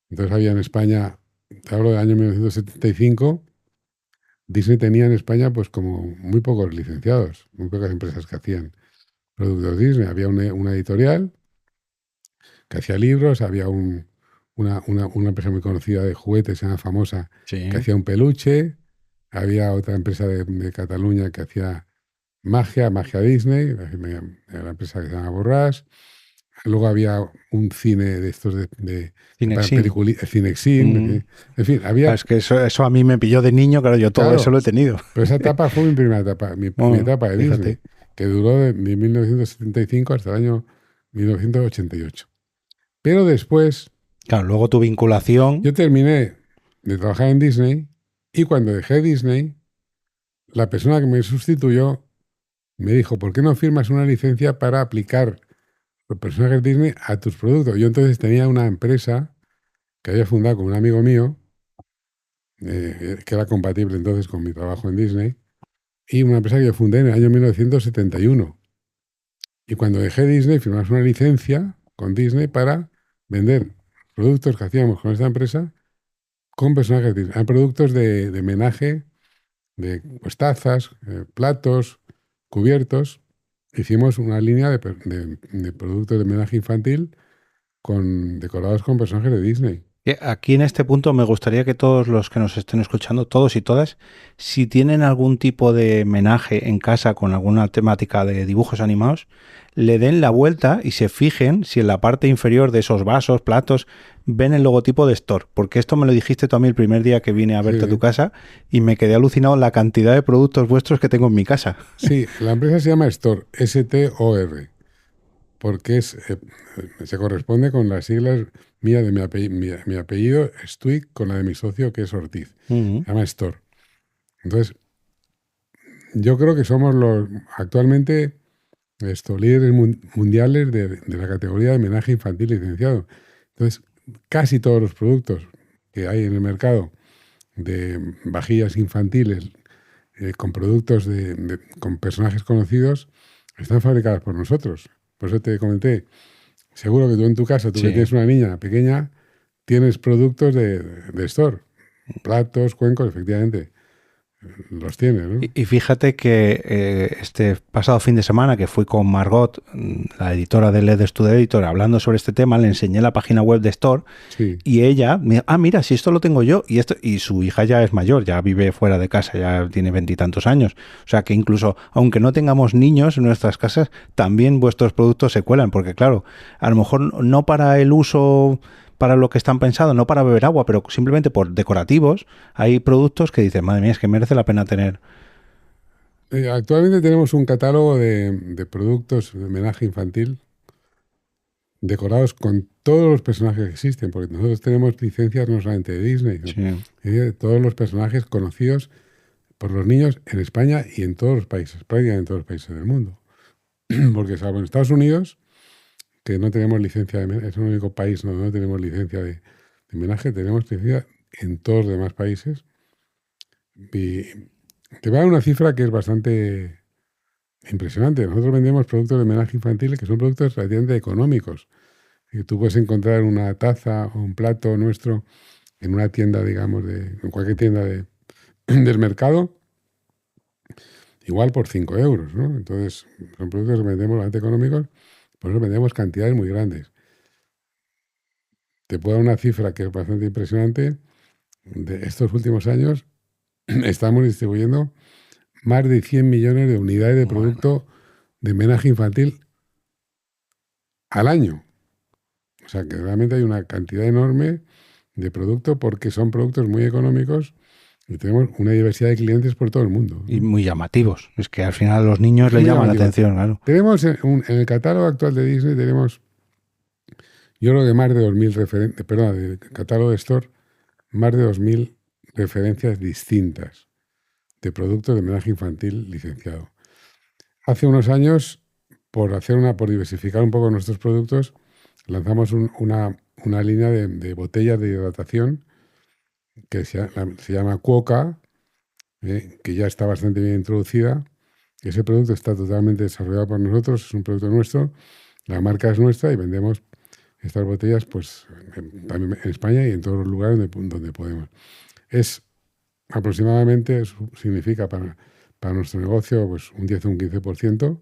Entonces había en España, te hablo del año 1975, Disney tenía en España pues como muy pocos licenciados, muy pocas empresas que hacían productos Disney. Había una editorial que hacía libros, había una empresa muy conocida de juguetes, se llama Famosa, que hacía un peluche, había otra empresa de Cataluña que hacía magia Disney, la empresa que se llama Borràs. Luego había un cine de estos de Cinexin. En fin, había... Es que eso a mí me pilló de niño, claro, yo todo eso lo he tenido. Pero esa etapa fue mi primera etapa, mi etapa de Disney, que duró de 1975 hasta el año 1988. Pero después... Claro, luego tu vinculación... Yo terminé de trabajar en Disney y cuando dejé Disney, la persona que me sustituyó me dijo, ¿por qué no firmas una licencia para aplicar los personajes Disney a tus productos? Yo entonces tenía una empresa que había fundado con un amigo mío, que era compatible entonces con mi trabajo en Disney, y una empresa que yo fundé en el año 1971. Y cuando dejé Disney, firmamos una licencia con Disney para vender productos que hacíamos con esta empresa con personajes Disney. Eran productos de homenaje, de pues, tazas, platos, cubiertos. Hicimos una línea de productos de homenaje infantil decorados con personajes de Disney. Aquí en este punto me gustaría que todos los que nos estén escuchando, todos y todas, si tienen algún tipo de homenaje en casa con alguna temática de dibujos animados, le den la vuelta y se fijen si en la parte inferior de esos vasos, platos, ven el logotipo de Store. Porque esto me lo dijiste tú a mí el primer día que vine a verte a tu casa y me quedé alucinado la cantidad de productos vuestros que tengo en mi casa. Sí, la empresa se llama Store, S-T-O-R, porque se corresponde con las siglas mía de mi apellido, Stuick, con la de mi socio, que es Ortiz. Se llama Store. Entonces, yo creo que somos actualmente líderes mundiales de la categoría de homenaje infantil licenciado. Entonces, casi todos los productos que hay en el mercado de vajillas infantiles con productos con personajes conocidos están fabricados por nosotros. Por eso te comenté, seguro que tú en tu casa, tú que tienes una niña pequeña, tienes productos de Store, platos, cuencos, efectivamente. Los tiene, ¿no? Y fíjate que este pasado fin de semana que fui con Margot, la editora de LED Studio Editor, hablando sobre este tema, le enseñé la página web de Store y ella me dijo, mira, si esto lo tengo yo, y su hija ya es mayor, ya vive fuera de casa, ya tiene 20 y tantos años. O sea que incluso, aunque no tengamos niños en nuestras casas, también vuestros productos se cuelan, porque claro, a lo mejor no para el uso para lo que están pensados, no para beber agua, pero simplemente por decorativos, hay productos que dicen, madre mía, es que merece la pena tener. Actualmente tenemos un catálogo de productos de homenaje infantil decorados con todos los personajes que existen, porque nosotros tenemos licencias no solamente de Disney, sino de todos los personajes conocidos por los niños en España y en todos los países, prácticamente en todos los países del mundo. Porque salvo en Estados Unidos, que no tenemos licencia de homenaje, es el único país donde no tenemos licencia de homenaje, tenemos licencia en todos los demás países. Y te voy a dar una cifra que es bastante impresionante. Nosotros vendemos productos de homenaje infantil que son productos relativamente económicos. Y tú puedes encontrar una taza o un plato nuestro en una tienda, digamos, en cualquier tienda del mercado, igual por 5 euros, ¿no? Entonces, son productos que vendemos bastante económicos. Por eso vendemos cantidades muy grandes. Te puedo dar una cifra que es bastante impresionante. De estos últimos años estamos distribuyendo más de 100 millones de unidades de producto de homenaje infantil al año. O sea que realmente hay una cantidad enorme de producto porque son productos muy económicos y tenemos una diversidad de clientes por todo el mundo. Y muy llamativos. Es que al final a los niños les llama la atención, claro. Tenemos en el catálogo actual de Disney, tenemos, yo creo que más de 2.000 referencias, perdón, del catálogo de Store, más de 2.000 referencias distintas de productos de homenaje infantil licenciado. Hace unos años, por diversificar un poco nuestros productos, lanzamos una línea de botellas de hidratación que se llama Cuoca, que ya está bastante bien introducida. Ese producto está totalmente desarrollado por nosotros, es un producto nuestro, la marca es nuestra y vendemos estas botellas pues también en España y en todos los lugares donde podemos. Es aproximadamente, significa para nuestro negocio pues un 10 o un 15%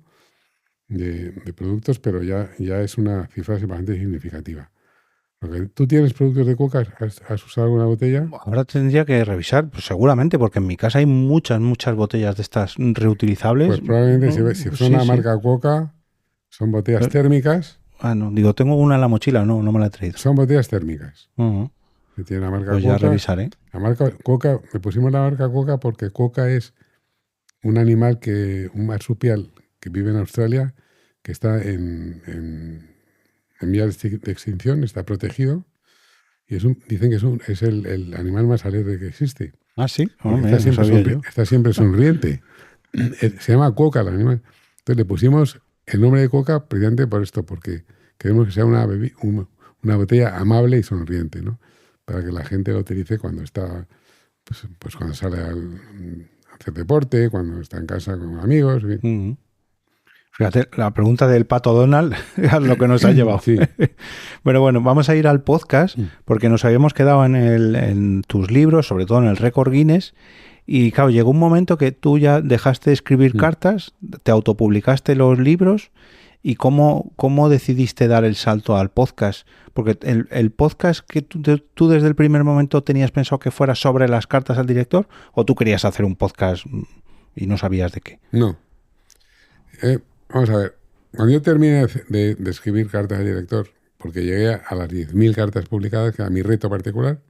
de productos, pero ya es una cifra bastante significativa. Porque ¿tú tienes productos de Cuoca? ¿Has usado alguna botella? Ahora tendría que revisar, pues seguramente, porque en mi casa hay muchas botellas de estas reutilizables. Pues probablemente si son la marca Cuoca, son botellas térmicas. No, digo, tengo una en la mochila, no me la he traído. Son botellas térmicas. Que tiene la marca pues Cuoca. Ya revisaré. La marca Cuoca, le pusimos la marca Cuoca porque Cuoca es un animal un marsupial que vive en Australia, que está en vías de extinción, está protegido y dicen que es el animal más alegre que existe. Ah, sí. Está siempre sonriente. Se llama Cuoca el animal. Entonces le pusimos el nombre de Coca precisamente por esto, porque queremos que sea una botella amable y sonriente, ¿no? Para que la gente lo utilice cuando está, pues cuando sale a hacer deporte, cuando está en casa con amigos. En fin. Fíjate, la pregunta del Pato Donald es lo que nos ha llevado. Sí. Bueno, vamos a ir al podcast porque nos habíamos quedado en tus libros, sobre todo en el récord Guinness. Y claro, llegó un momento que tú ya dejaste de escribir cartas, te autopublicaste los libros. ¿Y cómo decidiste dar el salto al podcast? Porque el podcast que tú desde el primer momento tenías pensado que fuera sobre las cartas al director, ¿o tú querías hacer un podcast y no sabías de qué? No. Vamos a ver. Cuando yo terminé de escribir cartas al director, porque llegué a las 10.000 cartas publicadas, que era mi reto particular,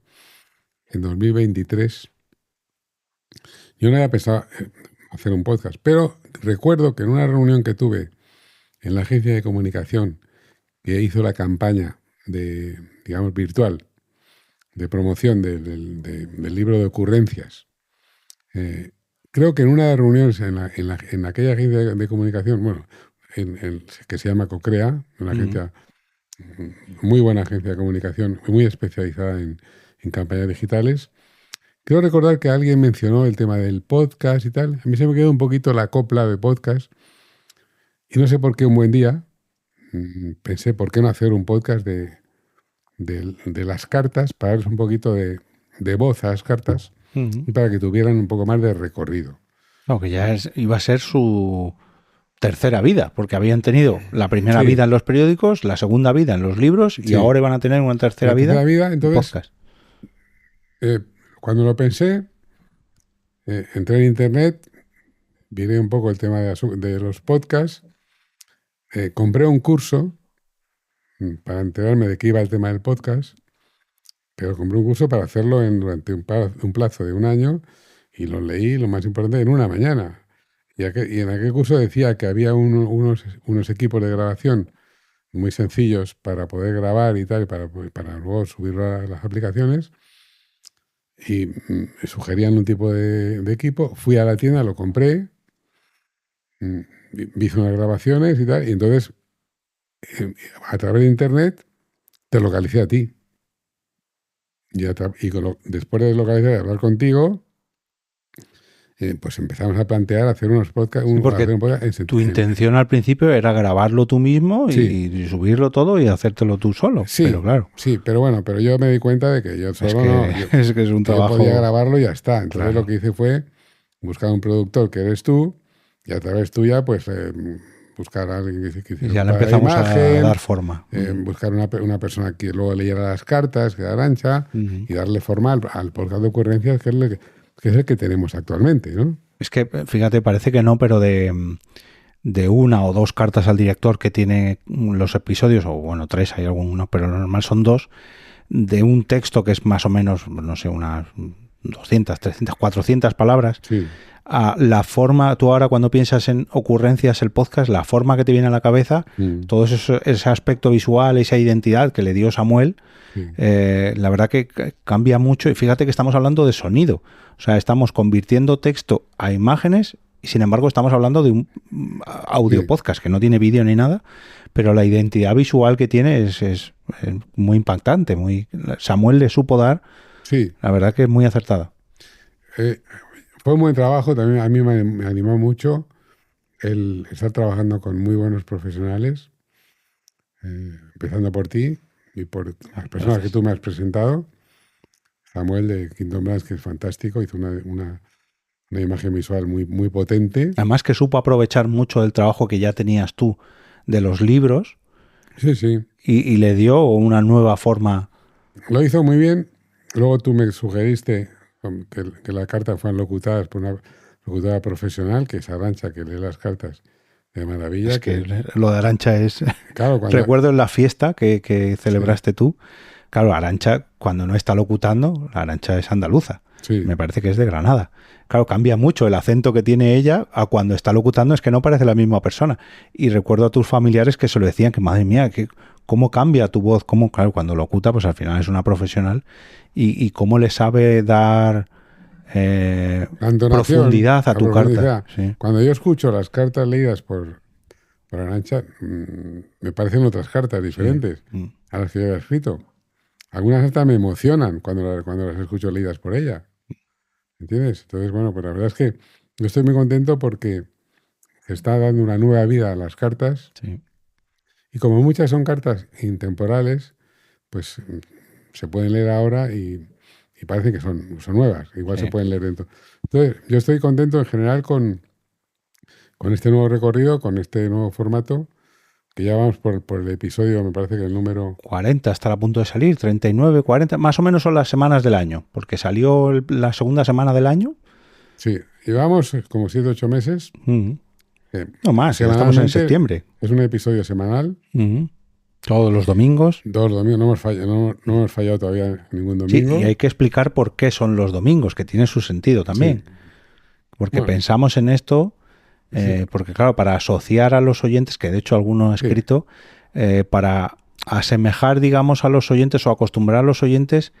en 2023, yo no había pensado hacer un podcast. Pero recuerdo que en una reunión que tuve en la agencia de comunicación que hizo la campaña digamos, virtual de promoción del libro de ocurrencias, creo que en una de las reuniones en aquella agencia de comunicación, bueno, que se llama Cocrea, una agencia, muy buena agencia de comunicación, muy especializada en campañas digitales, creo recordar que alguien mencionó el tema del podcast y tal. A mí se me quedó un poquito la copla de podcast. Y no sé por qué un buen día pensé, ¿por qué no hacer un podcast de las cartas, para darles un poquito de voz a las cartas y para que tuvieran un poco más de recorrido? No, que ya iba a ser su tercera vida, porque habían tenido la primera vida en los periódicos, la segunda vida en los libros y ahora iban a tener una tercera vida entonces, podcast. Cuando lo pensé, entré en internet, miré un poco el tema de los podcasts. Compré un curso para enterarme de qué iba el tema del podcast, pero compré un curso para hacerlo durante un plazo de un año y lo leí, lo más importante, en una mañana. Y en aquel curso decía que había unos equipos de grabación muy sencillos para poder grabar y tal, para luego subirlo a las aplicaciones. Y me sugerían un tipo de equipo. Fui a la tienda, lo compré, hice unas grabaciones y tal, y entonces a través de internet te localicé a ti. Y después de localizar y hablar contigo, pues empezamos a plantear hacer unos podcasts. Porque tu intención al principio era grabarlo tú mismo y subirlo todo y hacértelo tú solo. Sí, pero claro. Sí, pero bueno, pero yo me di cuenta de que yo solo es que es un trabajo. Yo podía grabarlo y ya está. Entonces lo que hice fue buscar un productor que eres tú y a través tuya, pues buscar a alguien que hiciera. Y ya le empezamos imagen, a dar forma. Buscar una persona que luego leyera las cartas, que era Arantxa, y darle forma al podcast de ocurrencias, que es el que tenemos actualmente, ¿no? Es que, fíjate, parece que no, pero de una o dos cartas al director que tiene los episodios, o bueno, 3 hay algunos, pero lo normal son 2, de un texto que es más o menos, no sé, unas 200, 300, 400 palabras. Sí. A la forma, tú ahora cuando piensas en ocurrencias, el podcast, la forma que te viene a la cabeza, todo ese aspecto visual, esa identidad que le dio Samuel, la verdad que cambia mucho. Y fíjate que estamos hablando de sonido, o sea, estamos convirtiendo texto a imágenes y sin embargo estamos hablando de un audio podcast que no tiene vídeo ni nada, pero la identidad visual que tiene es muy impactante. Samuel le supo dar, la verdad que es muy acertada. Fue un buen trabajo, también a mí me animó mucho el estar trabajando con muy buenos profesionales, empezando por ti y por las personas que tú me has presentado. Samuel de Kingdom Brands, que es fantástico, hizo una imagen visual muy, muy potente. Además que supo aprovechar mucho del trabajo que ya tenías tú de los libros. Sí. Y le dio una nueva forma. Lo hizo muy bien. Luego tú me sugeriste que las cartas fueran locutadas por una locutora profesional, que es Arantxa, que lee las cartas de maravilla. Es que lo de Arantxa es... Claro, recuerdo en la fiesta que celebraste tú, claro, Arantxa, cuando no está locutando, la Arantxa es andaluza. Sí. Me parece que es de Granada. Claro, cambia mucho el acento que tiene ella a cuando está locutando, es que no parece la misma persona. Y recuerdo a tus familiares que se lo decían, que madre mía, cómo cambia tu voz, claro, cuando locuta, pues al final es una profesional, y cómo le sabe dar profundidad a tu carta. Sí. Cuando yo escucho las cartas leídas por por Arantxa, me parecen otras cartas diferentes a las que yo había escrito. Algunas hasta me emocionan cuando las escucho leídas por ella. ¿Entiendes? Entonces, bueno, pues la verdad es que yo estoy muy contento porque se está dando una nueva vida a las cartas. Sí. Y como muchas son cartas intemporales, pues se pueden leer ahora y parece que son nuevas. Igual se pueden leer dentro. Entonces, yo estoy contento en general con este nuevo recorrido, con este nuevo formato, que ya vamos por el episodio, me parece que el número 40 estará a punto de salir, 39, 40, más o menos son las semanas del año, porque salió la segunda semana del año. Sí, llevamos como 7 o 8 meses. No más, ya estamos en septiembre. Es un episodio semanal. Todos los domingos. Todos los domingos, no hemos fallado todavía ningún domingo. Sí, y hay que explicar por qué son los domingos, que tiene su sentido también. Sí. Porque pensamos en esto, porque claro, para asociar a los oyentes, que de hecho alguno ha escrito, para asemejar, digamos, a los oyentes o acostumbrar a los oyentes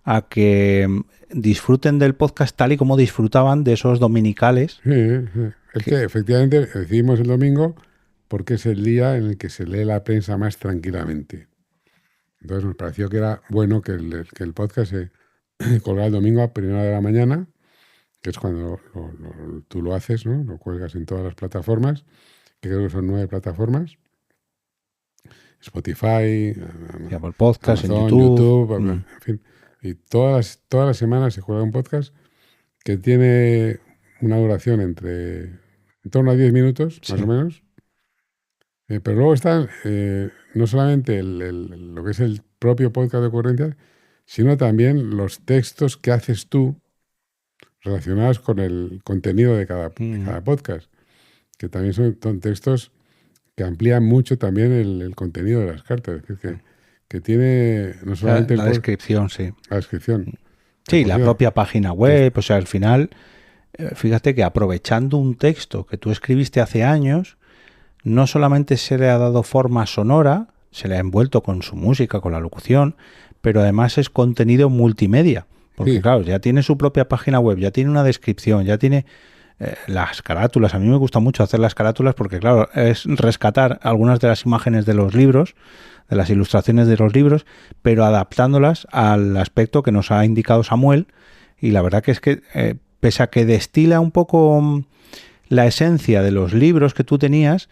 a que disfruten del podcast tal y como disfrutaban de esos dominicales. Sí. Es que efectivamente decidimos el domingo porque es el día en el que se lee la prensa más tranquilamente. Entonces nos pareció que era bueno que el podcast se colgara el domingo a 1:00 de la mañana, que es cuando tú lo haces, ¿no? Lo cuelgas en todas las plataformas, que creo que son 9 plataformas. Spotify, Apple Podcast, Amazon, en YouTube. En fin. Y todas las semanas se juega un podcast que tiene una duración en torno a 10 minutos, más o menos. Pero luego está no solamente lo que es el propio podcast de ocurrencias, sino también los textos que haces tú relacionados con el contenido de cada podcast, que también son textos que amplían mucho también el contenido de las cartas. Es decir, que tiene no solamente la descripción, sí. La descripción. Sí, la propia página web, o sea, al final, fíjate que aprovechando un texto que tú escribiste hace años, no solamente se le ha dado forma sonora, se le ha envuelto con su música, con la locución, pero además es contenido multimedia. Porque claro, ya tiene su propia página web, ya tiene una descripción, ya tiene las carátulas. A mí me gusta mucho hacer las carátulas porque, claro, es rescatar algunas de las imágenes de los libros, de las ilustraciones de los libros, pero adaptándolas al aspecto que nos ha indicado Samuel. Y la verdad que es que, pese a que destila un poco la esencia de los libros que tú tenías,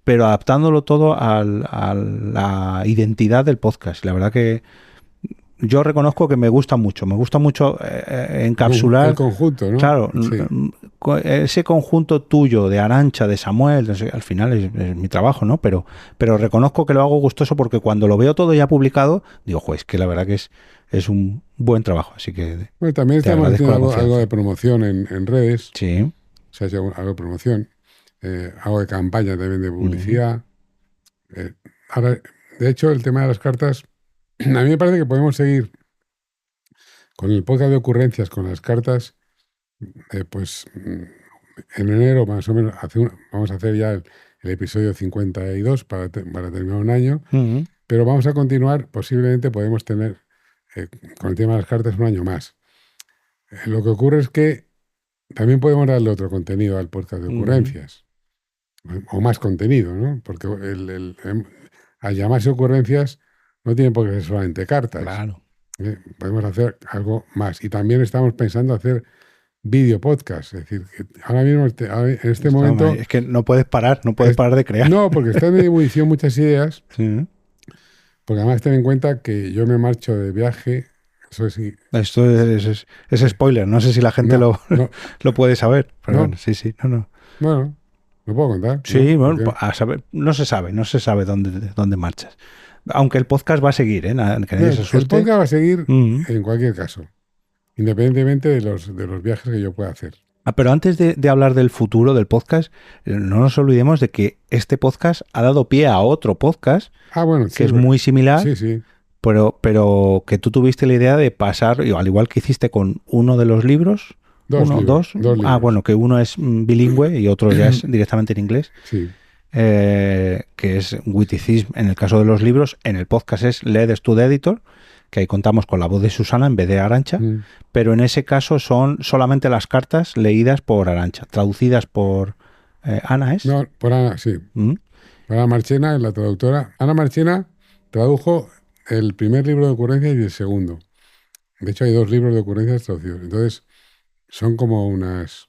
pero adaptándolo todo a la identidad del podcast. La verdad que yo reconozco que me gusta mucho encapsular el conjunto, ¿no? Claro, ese conjunto tuyo de Arantxa, de Samuel, al final es mi trabajo, ¿no? Pero reconozco que lo hago gustoso porque cuando lo veo todo ya publicado, digo, joder, que la verdad que es un buen trabajo, así que bueno, también estamos haciendo algo de promoción en redes. Sí. O sea, algo de promoción, algo de campaña también de publicidad. Ahora, de hecho, el tema de las cartas, a mí me parece que podemos seguir con el podcast de ocurrencias, con las cartas, pues en enero más o menos vamos a hacer ya el episodio 52 para terminar un año, pero vamos a continuar, posiblemente podemos tener con el tema de las cartas un año más. Lo que ocurre es que también podemos darle otro contenido al podcast de ocurrencias, o más contenido, ¿no? Porque al llamarse ocurrencias no tiene por qué ser solamente cartas. Claro. Podemos hacer algo más. Y también estamos pensando hacer vídeo podcast. Es decir, que ahora mismo, en este momento... Es que no puedes parar de crear. No, porque están en ebullición muchas ideas. Sí. Porque además ten en cuenta que yo me marcho de viaje. Eso sí. Esto es spoiler. No sé si la gente lo puede saber. Pero bueno, sí. No. Bueno, lo puedo contar. Sí, ¿no? Bueno, a saber, no se sabe dónde marchas. Aunque el podcast va a seguir, ¿eh? Que nadie se asuste. El podcast va a seguir en cualquier caso, independientemente de los viajes que yo pueda hacer. Pero antes de hablar del futuro del podcast, no nos olvidemos de que este podcast ha dado pie a otro podcast que es muy similar, pero que tú tuviste la idea de pasar, al igual que hiciste con uno de los libros, dos libros. Bueno, que uno es bilingüe y otro ya es directamente en inglés. Sí. Que es Witticism en el caso de los libros. En el podcast es Led Stud Editor, que ahí contamos con la voz de Susana en vez de Arantxa, pero en ese caso son solamente las cartas leídas por Arantxa, traducidas por Ana, ¿es? No, por Ana, sí. Ana Marchena es la traductora. Ana Marchena tradujo el primer libro de ocurrencias y el segundo. De hecho, hay 2 libros de ocurrencias traducidos. Entonces, son como unas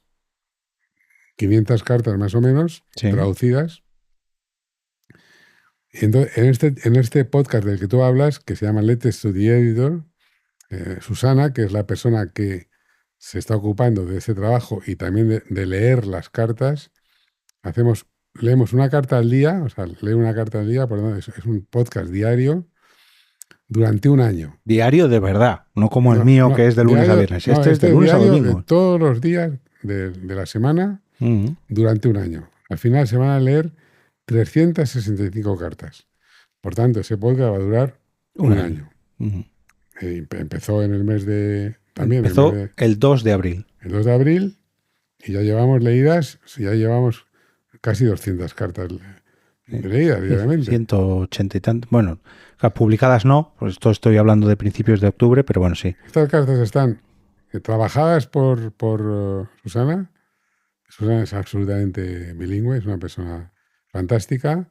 500 cartas más o menos Sí. traducidas. Y entonces, en este podcast del que tú hablas, que se llama Letters to the Editor, Susana, que es la persona que se está ocupando de ese trabajo y también de leer las cartas, leemos una carta al día, o sea, lee una carta al día, perdón, es un podcast diario durante un año. Diario de verdad, no como el mío que es de lunes a viernes. No, Este es de lunes a diario domingo. de todos los días de la semana durante un año. Al final se van a leer 365 cartas. Por tanto, ese podcast va a durar un año. Empezó en el mes de... También empezó el 2 de abril. El 2 de abril y ya llevamos leídas, ya llevamos casi 200 cartas leídas diariamente. 180 y tantos. Bueno, publicadas no, pues esto estoy hablando de principios de octubre, pero bueno, sí. Estas cartas están trabajadas por Susana. Susana es absolutamente bilingüe, es una persona fantástica,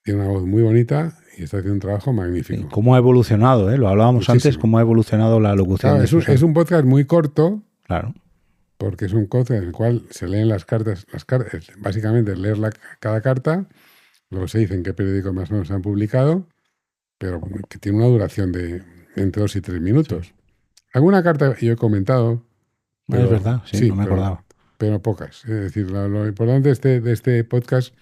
tiene una voz muy bonita y está haciendo un trabajo magnífico. Sí, ¿cómo ha evolucionado? Lo hablábamos Muchísimo. Antes, cómo ha evolucionado la locución. Claro, es un podcast muy corto. Claro. Porque es un podcast en el cual se leen las cartas, básicamente leer cada carta, luego se dice en qué periódico más o menos se han publicado, pero que tiene una duración de entre 2 y 3 minutos. Sí. Alguna carta yo he comentado. Pero, es verdad, sí, no me acordaba. Pero pocas. Es decir, lo importante de este podcast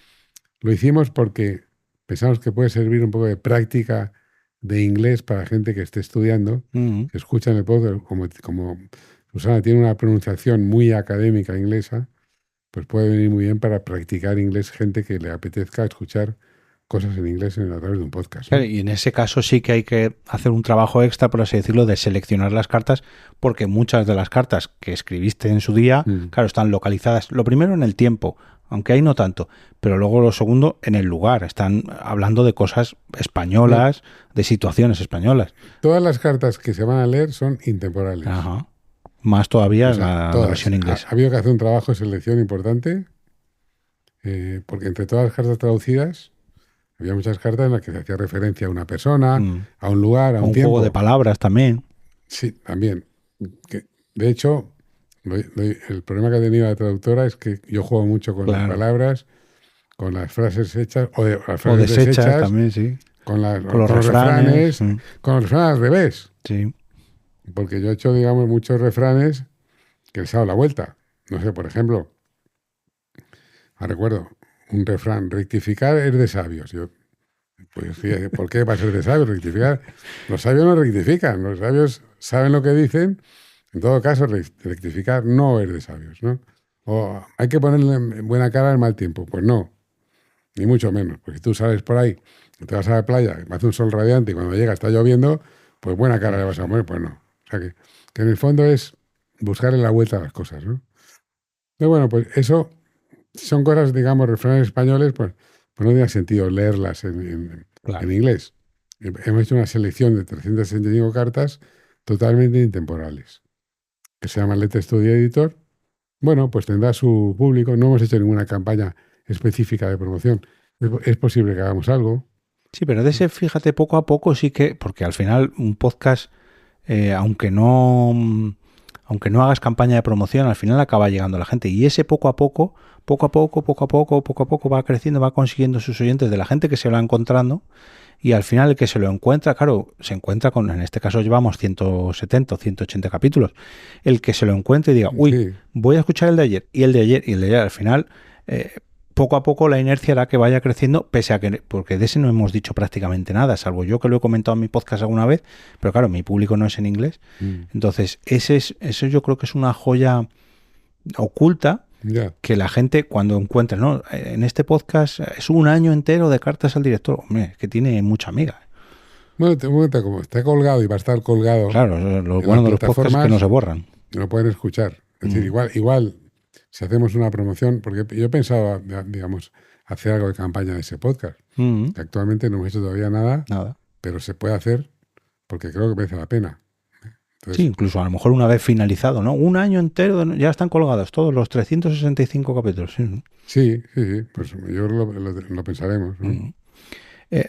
lo hicimos porque pensamos que puede servir un poco de práctica de inglés para gente que esté estudiando, que escuchan el podcast como Susana tiene una pronunciación muy académica inglesa, pues puede venir muy bien para practicar inglés gente que le apetezca escuchar cosas en inglés a través de un podcast, ¿no? Claro, y en ese caso sí que hay que hacer un trabajo extra, por así decirlo, de seleccionar las cartas, porque muchas de las cartas que escribiste en su día, claro, están localizadas, lo primero en el tiempo, aunque ahí no tanto, pero luego lo segundo en el lugar, están hablando de cosas españolas, de situaciones españolas. Todas las cartas que se van a leer son intemporales. Ajá. Más todavía la versión inglesa. Ha habido que hacer un trabajo de selección importante, porque entre todas las cartas traducidas había muchas cartas en las que se hacía referencia a una persona, a un lugar, a un tiempo. Un juego de palabras también. Sí, también. De hecho, el problema que ha tenido la traductora es que yo juego mucho con las palabras, con las frases hechas, o las frases deshechas también, sí. Con los refranes, con los refranes al revés. Sí. Porque yo he hecho, digamos, muchos refranes que les he dado la vuelta. No sé, por ejemplo, recuerdo un refrán: rectificar es de sabios. Yo, pues, ¿por qué va a ser de sabios rectificar? Los sabios no rectifican, los sabios saben lo que dicen. En todo caso, rectificar no es de sabios, ¿no? O hay que ponerle buena cara al mal tiempo. Pues no, ni mucho menos. Porque si tú sales por ahí, te vas a la playa, hace un sol radiante y cuando llega está lloviendo, pues buena cara le vas a poner, pues no. O sea que en el fondo es buscarle la vuelta a las cosas, ¿no? Pero bueno, pues eso son cosas, digamos, refranes españoles, pues no tiene sentido leerlas en inglés. Hemos hecho una selección de 365 cartas totalmente intemporales, que se llama Letters to the Editor. Bueno, pues tendrá su público. No hemos hecho ninguna campaña específica de promoción. Es posible que hagamos algo. Sí, pero de ese, fíjate, poco a poco sí que, porque al final un podcast, aunque no hagas campaña de promoción, al final acaba llegando a la gente. Y ese poco a poco va creciendo, va consiguiendo sus oyentes de la gente que se lo va encontrando. Y al final el que se lo encuentra, claro, se encuentra con, en este caso llevamos 170 o 180 capítulos. El que se lo encuentre y diga, uy, sí, voy a escuchar el de ayer, y el de ayer, y el de ayer, al final... poco a poco la inercia hará que vaya creciendo, pese a que, porque de ese no hemos dicho prácticamente nada, salvo yo que lo he comentado en mi podcast alguna vez, pero claro, mi público no es en inglés. Entonces, eso yo creo que es una joya oculta que la gente cuando encuentra, ¿no? En este podcast es un año entero de cartas al director. Hombre, que tiene mucha amiga. Bueno, te cuenta, como está colgado y va a estar colgado. Claro, lo bueno de los podcasts es que no se borran. Lo pueden escuchar. Es decir, igual si hacemos una promoción, porque yo he pensado, digamos, hacer algo de campaña de ese podcast. Que actualmente no hemos hecho todavía nada, pero se puede hacer porque creo que merece la pena. Entonces, Sí, incluso a lo mejor una vez finalizado, ¿no? Un año entero ya están colgados todos los 365 capítulos. Sí. sí. Pues yo lo pensaremos, ¿no?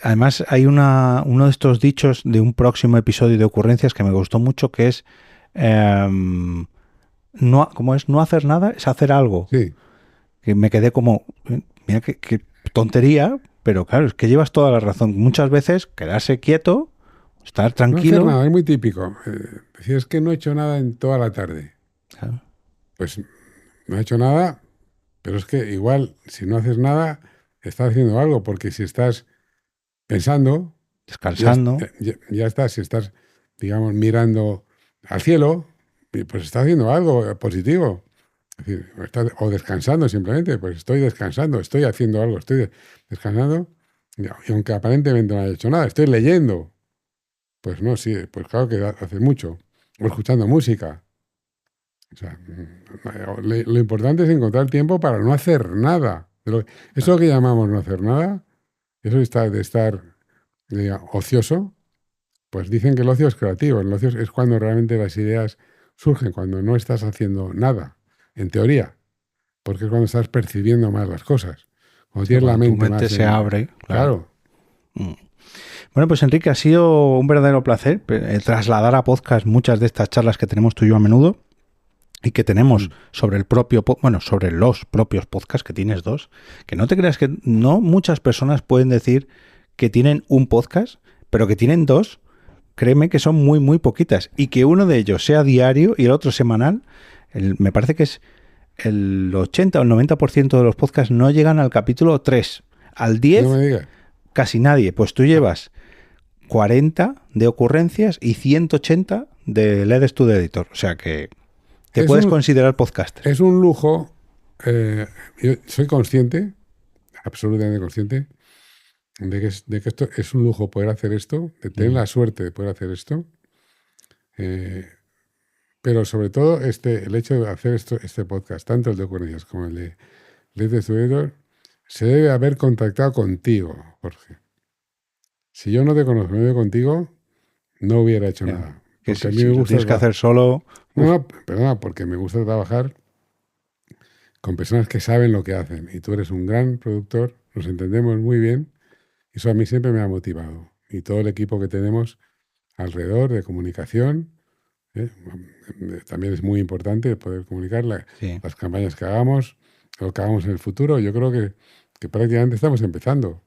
Además, hay uno de estos dichos de un próximo episodio de Ocurrencias que me gustó mucho, que es, ¿cómo es? No hacer nada es hacer algo. Sí. Que me quedé como, mira qué tontería, pero claro, es que llevas toda la razón. Muchas veces quedarse quieto, estar tranquilo. No hacer nada, es muy típico. Si es que no he hecho nada en toda la tarde. Claro. Pues no he hecho nada, pero es que igual, si no haces nada, estás haciendo algo, porque si estás pensando, descansando, ya estás, si estás, digamos, mirando al cielo, pues estás haciendo algo positivo. Es decir, o descansando simplemente, pues estoy descansando, estoy haciendo algo, estoy descansando, y aunque aparentemente no haya hecho nada, estoy leyendo. Pues no, sí, pues claro que haces mucho. O escuchando música. O sea, lo importante es encontrar tiempo para no hacer nada. Eso que llamamos no hacer nada, eso de estar ocioso, pues dicen que el ocio es creativo. El ocio es cuando realmente las ideas surgen, cuando no estás haciendo nada, en teoría, porque es cuando estás percibiendo más las cosas. Cuando tienes la mente tu mente más se abre. Claro. Bueno, pues Enrique, ha sido un verdadero placer trasladar a podcast muchas de estas charlas que tenemos tú y yo a menudo y que tenemos sobre sobre los propios podcasts, que tienes dos, que no te creas que no muchas personas pueden decir que tienen un podcast, pero que tienen dos, créeme que son muy, muy poquitas, y que uno de ellos sea diario y el otro semanal, me parece que es el 80 o el 90% de los podcasts no llegan al capítulo 3. Al 10, no me digas. Casi nadie. Pues tú llevas 40 de Ocurrencias y 180 de LED Studio Editor. O sea que te puedes considerar podcaster. Es un lujo. Yo soy consciente, absolutamente consciente, de que esto es un lujo poder hacer esto, de tener la suerte de poder hacer esto. Pero sobre todo el hecho de hacer este podcast, tanto el de Ocurrencias como el de LED Studio Editor, se debe haber contactado contigo, Jorge. Si yo no te conozco, no he ido contigo, no hubiera hecho nada. Que si me gusta tienes que hacer solo. No, perdona, porque me gusta trabajar con personas que saben lo que hacen. Y tú eres un gran productor, nos entendemos muy bien. Y eso a mí siempre me ha motivado. Y todo el equipo que tenemos alrededor de comunicación, también es muy importante poder comunicar las campañas que hagamos, lo que hagamos en el futuro. Yo creo que prácticamente estamos empezando.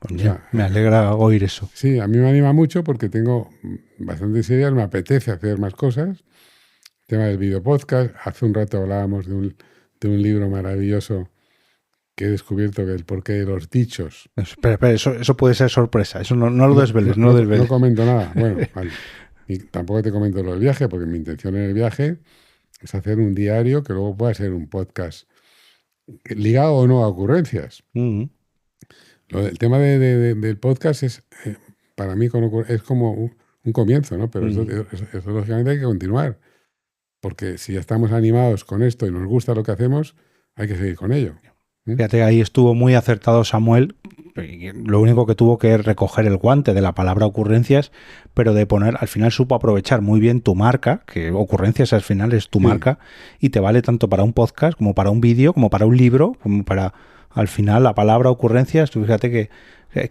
Pues me alegra oír eso. Sí, a mí me anima mucho porque tengo bastantes ideas, me apetece hacer más cosas. El tema del video podcast, hace un rato hablábamos de un libro maravilloso que he descubierto, que el porqué de los dichos. Espera, eso puede ser sorpresa, eso no lo desveles, no lo desveles. No comento nada, bueno, vale. Y tampoco te comento lo del viaje, porque mi intención en el viaje es hacer un diario que luego pueda ser un podcast ligado o no a Ocurrencias. El tema del podcast es, para mí, es como un comienzo, ¿no? Pero eso lógicamente hay que continuar. Porque si ya estamos animados con esto y nos gusta lo que hacemos, hay que seguir con ello. Fíjate, ahí estuvo muy acertado Samuel. Lo único que tuvo que recoger el guante de la palabra Ocurrencias, pero de poner, al final supo aprovechar muy bien tu marca, que Ocurrencias al final es tu marca, y te vale tanto para un podcast, como para un vídeo, como para un libro, como para... Al final, la palabra Ocurrencias, tú fíjate que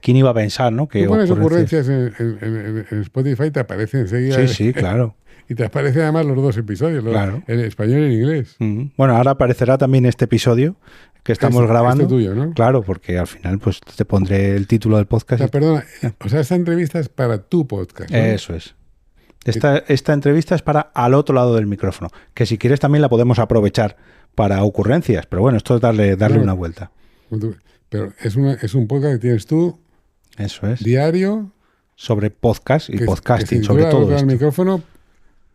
¿quién iba a pensar, no? Que tú pones Ocurrencias en Spotify, te aparece enseguida. Sí, claro. Y te aparecen además los dos episodios, claro. En español y en inglés. Bueno, ahora aparecerá también este episodio que estamos grabando. Este tuyo, ¿no? Claro, porque al final pues te pondré el título del podcast. Perdona, esta entrevista es para tu podcast, ¿no? Eso es. Esta entrevista es para al otro lado del micrófono, que si quieres también la podemos aprovechar para Ocurrencias, pero bueno, esto es darle una vuelta. Pero es un podcast que tienes tú. Eso es. Diario. Sobre podcast y podcasting, sobre todo esto. El micrófono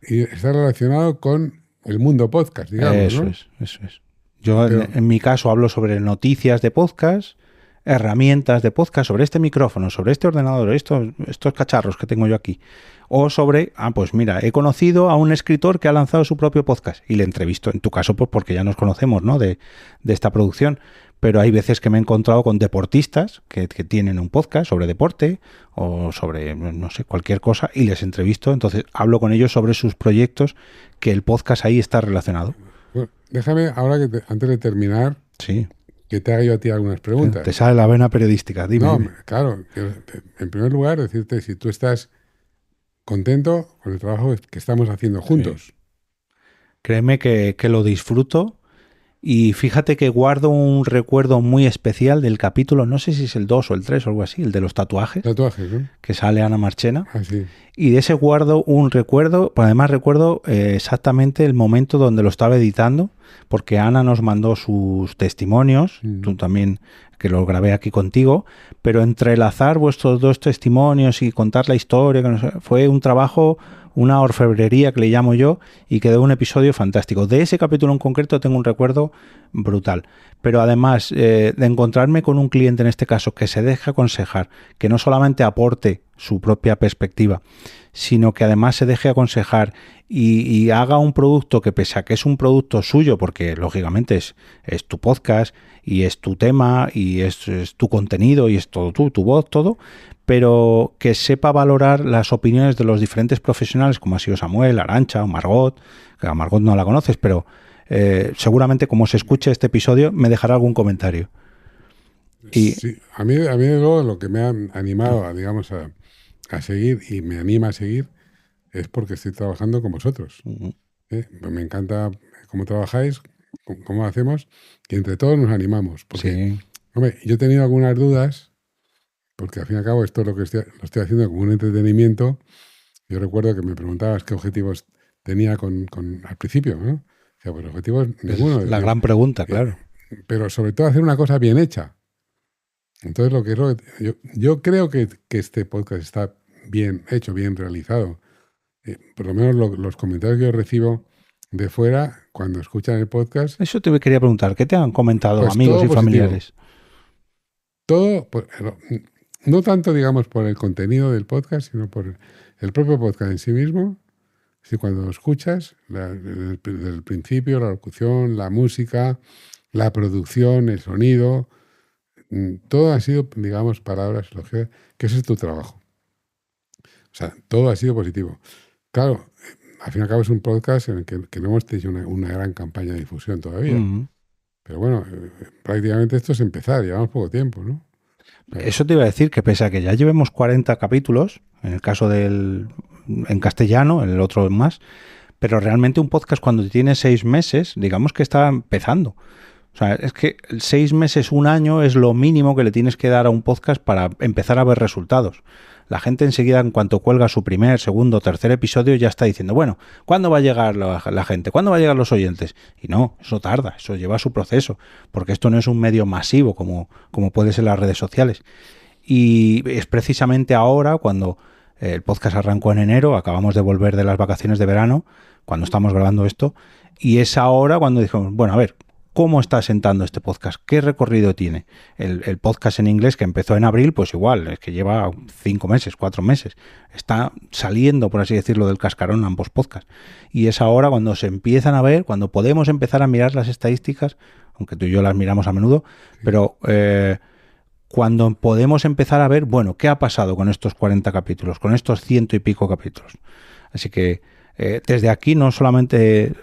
y está relacionado con el mundo podcast, digamos. Eso es. Yo en mi caso hablo sobre noticias de podcast, herramientas de podcast, sobre este micrófono, sobre este ordenador, estos cacharros que tengo yo aquí. O sobre, pues mira, he conocido a un escritor que ha lanzado su propio podcast y le entrevisto, en tu caso pues porque ya nos conocemos, ¿no? De esta producción. pero hay veces que me he encontrado con deportistas que tienen un podcast sobre deporte o sobre, no sé, cualquier cosa, y les entrevisto. Entonces hablo con ellos sobre sus proyectos, que el podcast ahí está relacionado. Bueno, déjame, ahora antes de terminar, sí, que te haga yo a ti algunas preguntas. Te sale la vena periodística, dime. No, dime. claro, en primer lugar, decirte si tú estás contento con el trabajo que estamos haciendo juntos. Sí. Créeme que lo disfruto. Y fíjate que guardo un recuerdo muy especial del capítulo, no sé si es el 2 o el 3 o algo así, el de los tatuajes. Tatuajes, ¿no? Que sale Ana Marchena. Ah, sí. Y de ese guardo un recuerdo, además recuerdo exactamente el momento donde lo estaba editando, porque Ana nos mandó sus testimonios, tú también, que los grabé aquí contigo, pero entrelazar vuestros dos testimonios y contar la historia, que no sé, fue un trabajo, una orfebrería que le llamo yo, y quedó un episodio fantástico. De ese capítulo en concreto tengo un recuerdo brutal. Pero además de encontrarme con un cliente, en este caso, que se deje aconsejar, que no solamente aporte su propia perspectiva, sino que además se deje aconsejar y haga un producto que, pese a que es un producto suyo, porque lógicamente es tu podcast y es tu tema y es tu contenido y es todo tú, tu voz, todo, pero que sepa valorar las opiniones de los diferentes profesionales, como ha sido Samuel, Arantxa o Margot, que a Margot no la conoces, pero seguramente como se escuche este episodio me dejará algún comentario. Y sí, a mí luego lo que me ha animado a seguir y me anima a seguir es porque estoy trabajando con vosotros. Me encanta cómo trabajáis, cómo hacemos, y entre todos nos animamos. Porque, sí. Hombre, yo he tenido algunas dudas, porque al fin y al cabo esto es lo estoy haciendo como un entretenimiento. Yo recuerdo que me preguntabas qué objetivos tenía al principio, ¿no? O sea, pues objetivos ninguno. Es la gran pregunta, claro. Pero sobre todo hacer una cosa bien hecha. Entonces yo creo que este podcast está bien hecho, bien realizado. Por lo menos los comentarios que yo recibo de fuera cuando escuchan el podcast. Eso te quería preguntar, ¿qué te han comentado pues amigos y familiares? Todo, no tanto digamos por el contenido del podcast, sino por el propio podcast en sí mismo. Si cuando lo escuchas, desde el principio, la locución, la música, la producción, el sonido, todo ha sido, digamos, palabras elogiosas, que ese es tu trabajo. O sea, todo ha sido positivo. Claro, al fin y al cabo es un podcast en el que no hemos tenido una gran campaña de difusión todavía. Pero bueno, prácticamente esto es empezar, llevamos poco tiempo, ¿no? Eso te iba a decir, que pese a que ya llevemos 40 capítulos, en el caso en castellano, en el otro más, pero realmente un podcast cuando tiene 6 meses, digamos que está empezando. O sea, es que 6 meses, un año es lo mínimo que le tienes que dar a un podcast para empezar a ver resultados. La gente enseguida, en cuanto cuelga su primer, segundo, tercer episodio, ya está diciendo, bueno, ¿cuándo va a llegar la gente? ¿Cuándo va a llegar los oyentes? Y no, eso tarda, eso lleva su proceso, porque esto no es un medio masivo como puede ser las redes sociales. Y es precisamente ahora, cuando el podcast arrancó en enero, acabamos de volver de las vacaciones de verano, cuando estamos grabando esto, y es ahora cuando dijimos, bueno, a ver, ¿cómo está sentando este podcast? ¿Qué recorrido tiene? El podcast en inglés que empezó en abril, pues igual, es que lleva 5 meses, 4 meses. Está saliendo, por así decirlo, del cascarón ambos podcasts. Y es ahora cuando se empiezan a ver, cuando podemos empezar a mirar las estadísticas, aunque tú y yo las miramos a menudo, pero cuando podemos empezar a ver, bueno, ¿qué ha pasado con estos 40 capítulos, con estos 100 y pico capítulos? Así que desde aquí no solamente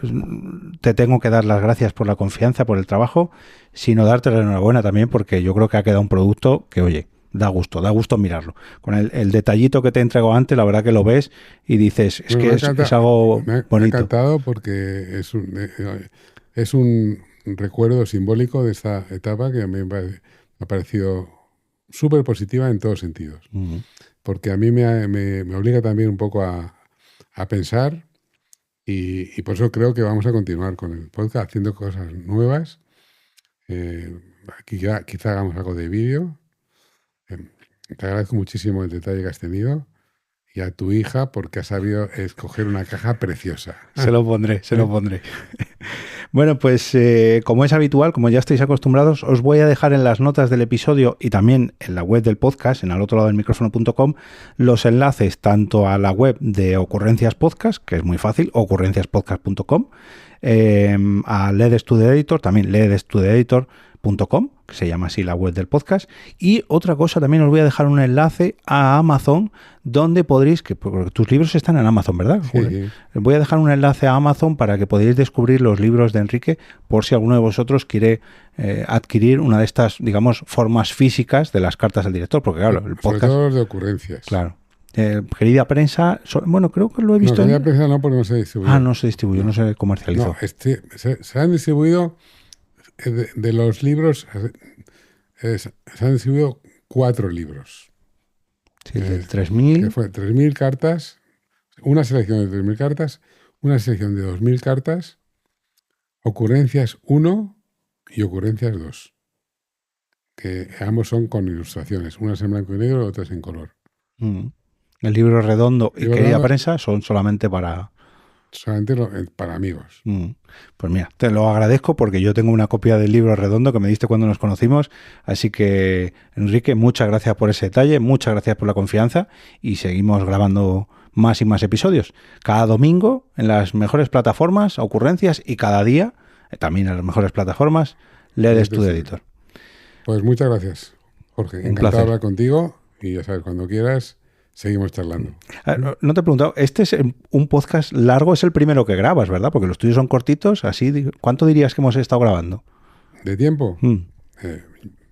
te tengo que dar las gracias por la confianza, por el trabajo, sino darte la enhorabuena también, porque yo creo que ha quedado un producto que, oye, da gusto mirarlo. Con el detallito que te he entregado antes, la verdad que lo ves y dices, es que es algo bonito. Me ha encantado porque es un recuerdo simbólico de esta etapa que a mí me ha parecido súper positiva en todos sentidos. Porque a mí me obliga también un poco a pensar y por eso creo que vamos a continuar con el podcast haciendo cosas nuevas. Quizá hagamos algo de vídeo. Te agradezco muchísimo el detalle que has tenido y a tu hija porque has sabido escoger una caja preciosa. Se lo pondré. Bueno, pues como es habitual, como ya estáis acostumbrados, os voy a dejar en las notas del episodio y también en la web del podcast, en alotroladodelmicrofono.com, los enlaces tanto a la web de Ocurrencias Podcast, que es muy fácil, ocurrenciaspodcast.com, a LED Studio Editor, también ledstudioeditor.com, que se llama así la web del podcast. Y otra cosa, también os voy a dejar un enlace a Amazon, donde podréis, porque tus libros están en Amazon, ¿verdad? Sí. Voy a dejar un enlace a Amazon para que podáis descubrir los libros de Enrique, por si alguno de vosotros quiere adquirir una de estas, digamos, formas físicas de las cartas del director, porque claro, el podcast... Sobre todo los de ocurrencias. Claro. Querida prensa, bueno, creo que lo he visto. No, querida prensa no, porque no se distribuye. No se distribuyó, no se comercializó. No, se han distribuido de los libros, se han distribuido 4 libros. Sí, de 3.000. Que fue 3.000 cartas, una selección de 3.000 cartas, una selección de 2.000 cartas, ocurrencias 1 y ocurrencias 2. Que ambos son con ilustraciones, unas en blanco y negro y otras en color. El libro redondo y querida prensa son solamente para... Solamente para amigos. Pues mira, te lo agradezco porque yo tengo una copia del libro redondo que me diste cuando nos conocimos. Así que, Enrique, muchas gracias por ese detalle, muchas gracias por la confianza y seguimos grabando más y más episodios. Cada domingo en las mejores plataformas, ocurrencias, y cada día también en las mejores plataformas, LED Studio Editor. Pues muchas gracias, Jorge. Encantado de hablar contigo y ya sabes, cuando quieras seguimos charlando. No te he preguntado, este es un podcast largo, es el primero que grabas, ¿verdad? Porque los tuyos son cortitos, así. ¿Cuánto dirías que hemos estado grabando? ¿De tiempo?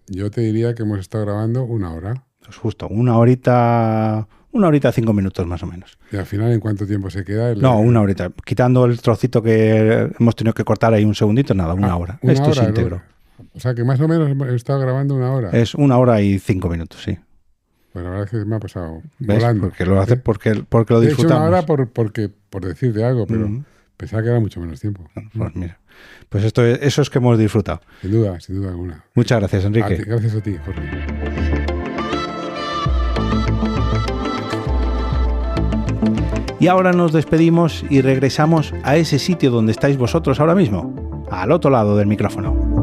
Yo te diría que hemos estado grabando 1 hora. Pues justo, 1 horita 5 minutos más o menos. ¿Y al final en cuánto tiempo se queda? No, 1 horita. Quitando el trocito que hemos tenido que cortar ahí un segundito, nada, 1 hora. Esto es íntegro. O sea que más o menos he estado grabando 1 hora. Es 1 hora y 5 minutos, sí. Pues la verdad es que me ha pasado ¿ves? Volando. Porque lo hace porque lo disfrutamos. He hecho 1 hora por decirte algo, pero pensaba que era mucho menos tiempo. Pues mira, pues eso es que hemos disfrutado. Sin duda alguna. Muchas gracias, Enrique. Gracias a ti, Jorge. Y ahora nos despedimos y regresamos a ese sitio donde estáis vosotros ahora mismo, al otro lado del micrófono.